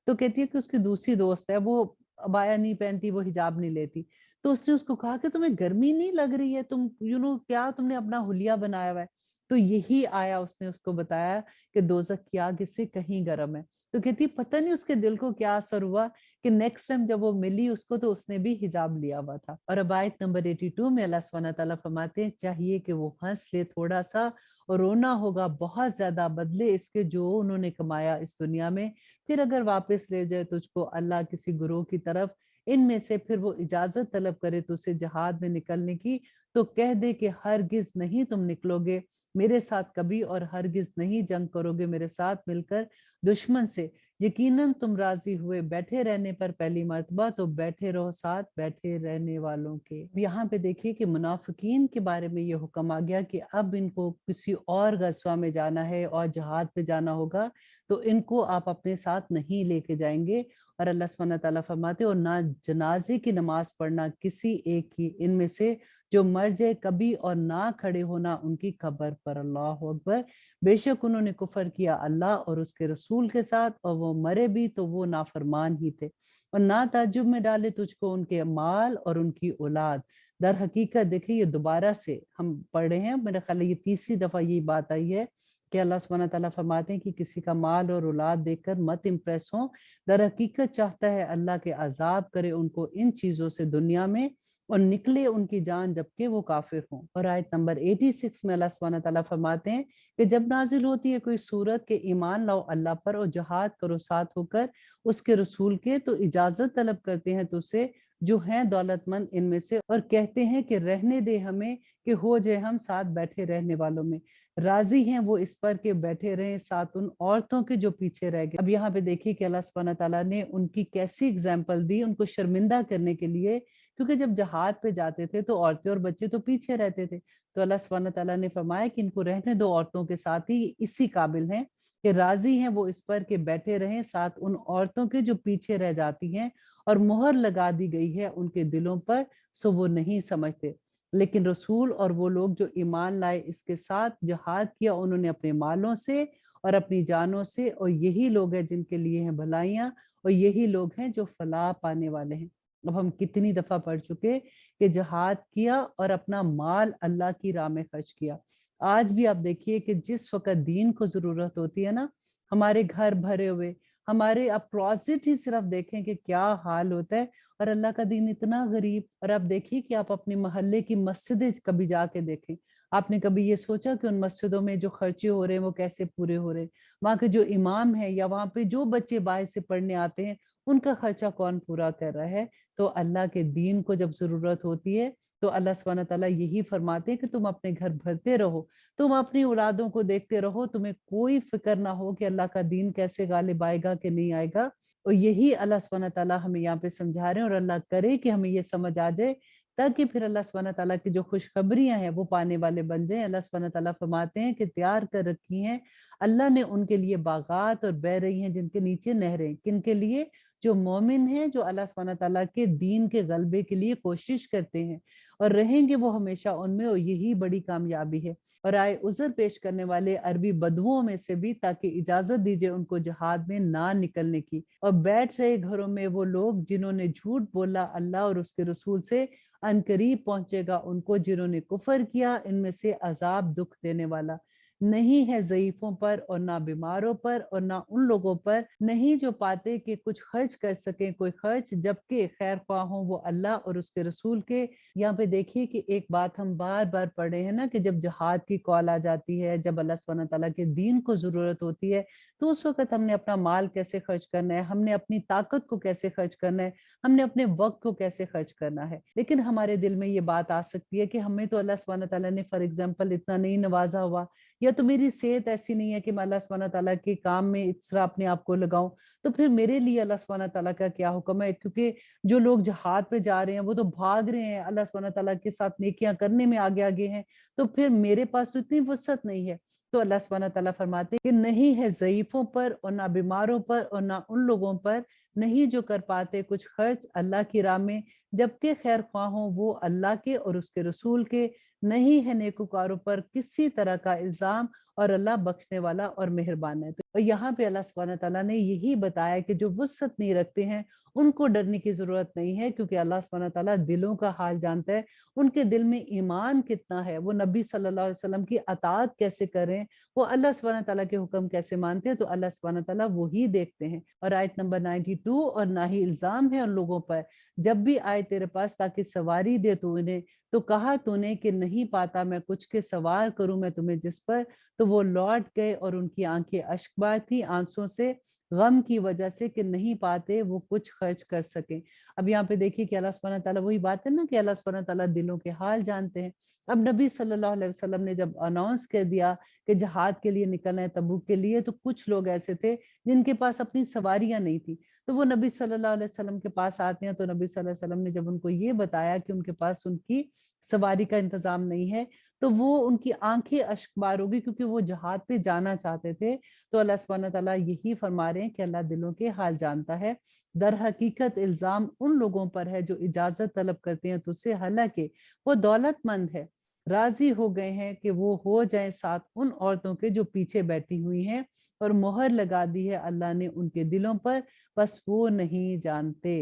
Speaker 2: تو کہتی ہے کہ اس کی دوسری دوست ہے، وہ عبایا نہیں پہنتی، وہ حجاب نہیں لیتی، تو اس نے اس کو کہا کہ تمہیں گرمی نہیں لگ رہی ہے، تم کیا تم نے اپنا حلیہ بنایا ہوا ہے؟ تو یہی آیا اس نے اس کو بتایا کہ دوزخ کی آگ اس سے کہیں گرم ہے۔ تو کہتی پتہ نہیں اس کے دل کو کیا اثر ہوا کہ نیکسٹ ٹائم جب وہ ملی اس کو تو اس نے بھی حجاب لیا ہوا تھا۔ اور اب آیت نمبر 82 میں اللہ سبحانہ تعالیٰ فرماتے ہیں چاہیے کہ وہ ہنس لے تھوڑا سا، اور رونا ہوگا بہت زیادہ بدلے اس کے جو انہوں نے کمایا اس دنیا میں، پھر اگر واپس لے جائے تجھ کو اللہ کسی گروہ کی طرف ان میں سے، پھر وہ اجازت طلب کرے تو اسے جہاد میں نکلنے کی، تو کہہ دے کہ ہرگز نہیں تم نکلو گے میرے ساتھ کبھی، اور ہرگز نہیں جنگ کرو گے میرے ساتھ مل کر دشمن سے، یقیناً تم راضی ہوئے بیٹھے رہنے پر پہلی مرتبہ، تو بیٹھے رہو ساتھ بیٹھے رہنے والوں کے۔ یہاں پہ دیکھیے کہ منافقین کے بارے میں یہ حکم آ گیا کہ اب ان کو کسی اور غزوہ میں جانا ہے اور جہاد پہ جانا ہوگا تو ان کو آپ اپنے ساتھ نہیں لے کے جائیں گے۔ اور اللہ سبحانہ تعالیٰ فرماتے اور نہ جنازے کی نماز پڑھنا کسی ایک کی ان میں سے جو مر جائے کبھی، اور نہ کھڑے ہونا ان کی قبر پر۔ اللہ اکبر۔ بے شک انہوں نے کفر کیا اللہ اور اس کے رسول کے ساتھ، اور وہ مرے بھی تو وہ نافرمان ہی تھے، اور نہ تعجب میں ڈالے تجھ کو ان کے مال اور ان کی اولاد۔ در حقیقت دیکھیں یہ دوبارہ سے ہم پڑھ رہے ہیں، میرے خیال ہے یہ تیسری دفعہ یہ بات آئی ہے کہ اللہ سبحانہ تعالیٰ فرماتے ہیں کہ کسی کا مال اور اولاد دیکھ کر مت امپریس ہوں، در حقیقت چاہتا ہے اللہ کے عذاب کرے ان کو ان چیزوں سے دنیا میں، اور نکلے ان کی جان جبکہ وہ کافر ہوں۔ اور آیت نمبر 86 میں اللہ سبحانہ تعالیٰ فرماتے ہیں کہ جب نازل ہوتی ہے کوئی صورت کہ ایمان لاؤ اللہ پر اور جہاد کرو ساتھ ہو کر اس کے رسول کے، تو اجازت طلب کرتے ہیں تو سے جو ہیں دولت مند ان میں سے، اور کہتے ہیں کہ رہنے دے ہمیں کہ ہو جائے ہم ساتھ بیٹھے رہنے والوں میں، راضی ہیں وہ اس پر کہ بیٹھے رہیں ساتھ ان عورتوں کے جو پیچھے رہ گئے۔ اب یہاں پہ دیکھیے کہ اللہ سبحانہ تعالیٰ نے ان کی کیسی اگزامپل دی ان کو شرمندہ کرنے کے لیے، کیونکہ جب جہاد پہ جاتے تھے تو عورتیں اور بچے تو پیچھے رہتے تھے، تو اللہ سبحانہ تعالیٰ نے فرمایا کہ ان کو رہنے دو عورتوں کے ساتھ ہی، اسی قابل ہیں کہ راضی ہیں وہ اس پر کہ بیٹھے رہیں ساتھ ان عورتوں کے جو پیچھے رہ جاتی ہیں، اور مہر لگا دی گئی ہے ان کے دلوں پر سو وہ نہیں سمجھتے۔ لیکن رسول اور وہ لوگ جو ایمان لائے اس کے ساتھ جہاد کیا انہوں نے اپنے مالوں سے اور اپنی جانوں سے، اور یہی لوگ ہیں جن کے لیے ہیں بھلائیاں، اور یہی لوگ ہیں جو فلاح پانے والے ہیں۔ اب ہم کتنی دفعہ پڑھ چکے کہ جہاد کیا اور اپنا مال اللہ کی راہ میں خرچ کیا۔ آج بھی آپ دیکھیے کہ جس وقت دین کو ضرورت ہوتی ہے نا، ہمارے گھر بھرے ہوئے، ہمارے آپ کلوزٹ ہی صرف دیکھیں کہ کیا حال ہوتا ہے، اور اللہ کا دین اتنا غریب۔ اور آپ دیکھیے کہ آپ اپنے محلے کی مسجدیں کبھی جا کے دیکھیں، آپ نے کبھی یہ سوچا کہ ان مسجدوں میں جو خرچے ہو رہے ہیں وہ کیسے پورے ہو رہے ہیں؟ وہاں کے جو امام ہیں یا وہاں پہ جو بچے باہر سے پڑھنے آتے ہیں ان کا خرچہ کون پورا کر رہا ہے؟ تو اللہ کے دین کو جب ضرورت ہوتی ہے تو اللہ سبحانہ تعالیٰ یہی فرماتے ہیں کہ تم اپنے گھر بھرتے رہو، تم اپنی اولادوں کو دیکھتے رہو، تمہیں کوئی فکر نہ ہو کہ اللہ کا دین کیسے غالب آئے گا کہ نہیں آئے گا۔ اور یہی اللہ سبحانہ تعالیٰ ہمیں یہاں پہ سمجھا رہے ہیں، اور اللہ کرے کہ ہمیں یہ سمجھ آ جائے تاکہ پھر اللہ سبحانہ تعالیٰ کی جو خوشخبریاں ہیں وہ پانے والے بن جائیں۔ اللہ سبحانہ تعالیٰ فرماتے ہیں کہ تیار کر رکھی ہیں اللہ نے ان کے لیے باغات اور بہ رہی ہیں جن کے نیچے نہریں، کن کے لیے؟ جو مومن ہیں، جو اللہ سبحانہ تعالیٰ کے دین کے غلبے کے لیے کوشش کرتے ہیں، اور رہیں گے وہ ہمیشہ ان میں، اور یہی بڑی کامیابی ہے۔ اور آئے عذر پیش کرنے والے عربی بدوؤں میں سے بھی تاکہ اجازت دیجئے ان کو جہاد میں نہ نکلنے کی، اور بیٹھ رہے گھروں میں وہ لوگ جنہوں نے جھوٹ بولا اللہ اور اس کے رسول سے، ان قریب پہنچے گا ان کو جنہوں نے کفر کیا ان میں سے عذاب دکھ دینے والا۔ نہیں ہے ضعیفوں پر اور نہ بیماروں پر اور نہ ان لوگوں پر نہیں جو پاتے کہ کچھ خرچ کر سکیں کوئی خرچ، جبکہ خیر خواہ ہوں وہ اللہ اور اس کے رسول کے۔ یہاں پہ دیکھیے کہ ایک بات ہم بار بار پڑھ رہے ہیں نا، کہ جب جہاد کی کال آ جاتی ہے، جب اللہ سبحانہ تعالیٰ کے دین کو ضرورت ہوتی ہے، تو اس وقت ہم نے اپنا مال کیسے خرچ کرنا ہے، ہم نے اپنی طاقت کو کیسے خرچ کرنا ہے، ہم نے اپنے وقت کو کیسے خرچ کرنا ہے۔ لیکن ہمارے دل میں یہ بات آ سکتی ہے کہ ہمیں تو اللہ سبحانہ تعالیٰ نے فار ایگزامپل اتنا نہیں نوازا ہوا، یا تو میری صحت ایسی نہیں ہے کہ میں اللہ سبحانہ تعالیٰ کے کام میں اس طرح اپنے آپ کو لگاؤں، تو پھر میرے لیے اللہ سبحانہ تعالیٰ کا کیا حکم ہے؟ کیونکہ جو لوگ جہاد پہ جا رہے ہیں وہ تو بھاگ رہے ہیں اللہ سبحانہ تعالیٰ کے ساتھ نیکیاں کرنے میں آگے آگے ہیں، تو پھر میرے پاس تو اتنی وسعت نہیں ہے۔ تو اللہ سبحانہ تعالیٰ فرماتے ہیں کہ نہیں ہے ضعیفوں پر اور نہ بیماروں پر اور نہ ان لوگوں پر نہیں جو کر پاتے کچھ خرچ اللہ کی راہ میں، جبکہ خیر خواہ ہوں وہ اللہ کے اور اس کے رسول کے، نہیں ہے نیکوکاروں پر کسی طرح کا الزام، اور اللہ بخشنے والا اور مہربان ہے۔ اور یہاں پہ اللہ سبحانہ تعالیٰ نے یہی بتایا کہ جو وسعت نہیں رکھتے ہیں ان کو ڈرنے کی ضرورت نہیں ہے، کیونکہ اللہ سبحانہ تعالیٰ دلوں کا حال جانتا ہے، ان کے دل میں ایمان کتنا ہے، وہ نبی صلی اللہ علیہ وسلم کی اطاعت کیسے کریں، وہ اللہ سبحانہ تعالیٰ کے حکم کیسے مانتے ہیں، تو اللہ سبحانہ تعالیٰ وہی دیکھتے ہیں۔ اور آیت نمبر 92، اور نہ ہی الزام ہے ان لوگوں پر جب بھی آئے تیرے پاس تاکہ سواری دے تو انہیں، تو کہا تو نے کہ نہیں پاتا میں کچھ کے سوار کروں میں تمہیں جس پر، تو وہ لوٹ گئے اور ان کی آنکھیں اشک بار تھی آنسوں سے، غم کی وجہ سے کہ نہیں پاتے وہ کچھ خرچ کر سکیں۔ اب یہاں پہ دیکھیے کہ اللہ سبحانہ تعالیٰ وہی بات ہے نا کہ اللہ سبحانہ تعالیٰ دلوں کے حال جانتے ہیں۔ اب نبی صلی اللہ علیہ وسلم نے جب اناؤنس کر دیا کہ جہاد کے لیے نکلنا ہے تبوک کے لیے، تو کچھ لوگ ایسے تھے جن کے پاس اپنی سواریاں نہیں تھی، تو وہ نبی صلی اللہ علیہ وسلم کے پاس آتے ہیں، تو نبی صلی اللہ علیہ وسلم نے جب ان کو یہ بتایا کہ ان کے پاس ان کی سواری کا انتظام نہیں ہے، تو وہ ان کی آنکھیں اشک بار ہوگی، کیونکہ وہ جہاد پہ جانا چاہتے تھے۔ تو اللہ سبحانہ تعالیٰ یہی فرما رہے ہیں کہ اللہ دلوں کے حال جانتا ہے۔ در حقیقت الزام ان لوگوں پر ہے جو اجازت طلب کرتے ہیں تو سے، حالانکہ وہ دولت مند ہے، راضی ہو گئے ہیں کہ وہ ہو جائیں ساتھ ان عورتوں کے جو پیچھے بیٹھی ہوئی ہیں، اور مہر لگا دی ہے اللہ نے ان کے دلوں پر، بس وہ نہیں جانتے۔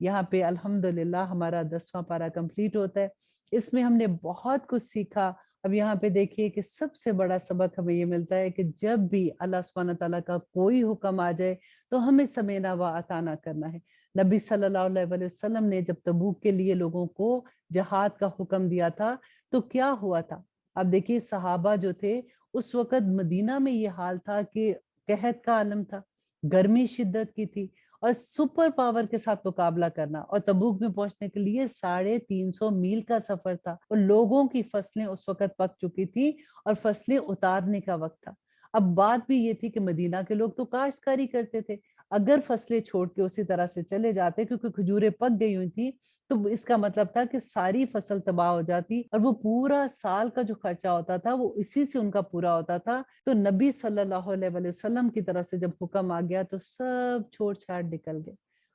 Speaker 2: یہاں پہ الحمدللہ ہمارا 10واں پارہ کمپلیٹ ہوتا ہے۔ اس میں ہم نے بہت کچھ سیکھا۔ اب یہاں پہ دیکھیے کہ سب سے بڑا سبق ہمیں یہ ملتا ہے کہ جب بھی اللہ سبحانہ تعالیٰ کا کوئی حکم آ جائے تو ہمیں سمینا و اطاعنا کرنا ہے۔ نبی صلی اللہ علیہ وسلم نے جب تبوک کے لیے لوگوں کو جہاد کا حکم دیا تھا تو کیا ہوا تھا؟ اب دیکھیے صحابہ جو تھے اس وقت مدینہ میں یہ حال تھا کہ قحط کا عالم تھا، گرمی شدت کی تھی، اور سپر پاور کے ساتھ مقابلہ کرنا، اور تبوک میں پہنچنے کے لیے 350 میل کا سفر تھا، اور لوگوں کی فصلیں اس وقت پک چکی تھی اور فصلیں اتارنے کا وقت تھا۔ اب بات بھی یہ تھی کہ مدینہ کے لوگ تو کاشتکاری کرتے تھے، اگر فصلیں چھوڑ کے اسی طرح سے چلے جاتے کیونکہ کھجوریں پک گئی ہوئی تھی، تو اس کا مطلب تھا کہ ساری فصل تباہ ہو جاتی، اور وہ پورا سال کا جو خرچہ ہوتا تھا وہ اسی سے ان کا پورا ہوتا تھا۔ تو نبی صلی اللہ علیہ وسلم کی طرف سے جب حکم آ گیا تو سب چھوڑ چھاڑ نکل گئے۔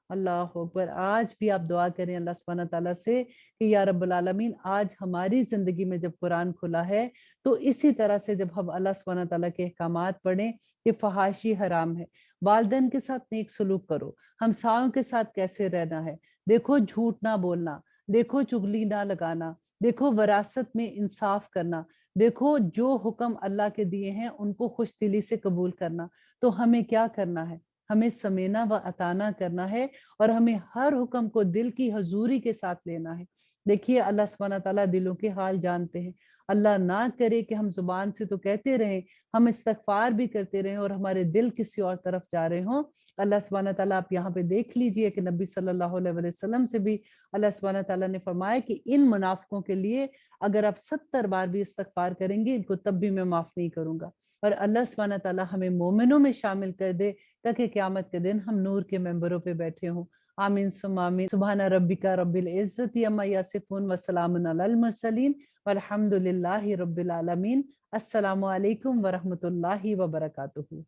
Speaker 2: اللہ اکبر۔ آج بھی آپ دعا کریں اللہ سبحانہ تعالیٰ سے کہ یا رب العالمین، آج ہماری زندگی میں جب قرآن کھلا ہے تو اسی طرح سے جب ہم اللہ سبحانہ تعالیٰ کے احکامات پڑھیں کہ فحاشی حرام ہے، والدین کے ساتھ نیک سلوک کرو، ہمسایوں کے ساتھ کیسے رہنا ہے، دیکھو جھوٹ نہ بولنا، دیکھو چغلی نہ لگانا، دیکھو وراثت میں انصاف کرنا، دیکھو جو حکم اللہ کے دیے ہیں ان کو خوش دلی سے قبول کرنا، تو ہمیں کیا کرنا ہے؟ ہمیں سمینا و اطاعنا کرنا ہے، اور ہمیں ہر حکم کو دل کی حضوری کے ساتھ لینا ہے۔ دیکھیے اللہ سبحانہ تعالیٰ دلوں کے حال جانتے ہیں۔ اللہ نہ کرے کہ ہم زبان سے تو کہتے رہیں، ہم استغفار بھی کرتے رہیں، اور ہمارے دل کسی اور طرف جا رہے ہوں۔ اللہ سبحانہ تعالیٰ آپ یہاں پہ دیکھ لیجئے کہ نبی صلی اللہ علیہ وسلم سے بھی اللہ سبحانہ تعالیٰ نے فرمایا کہ ان منافقوں کے لیے اگر آپ 70 بار بھی استغفار کریں گے ان کو تب بھی میں معاف نہیں کروں گا۔ اور اللہ سبحانہ تعالیٰ ہمیں مومنوں میں شامل کر دے تاکہ قیامت کے دن ہم نور کے ممبروں پہ بیٹھے ہوں۔ آمین ثم آمین۔ سبحان ربک رب العزت عما یصفون وسلام علی المرسلین والحمد للہ رب العالمین۔ السلام علیکم ورحمۃ اللہ وبرکاتہ۔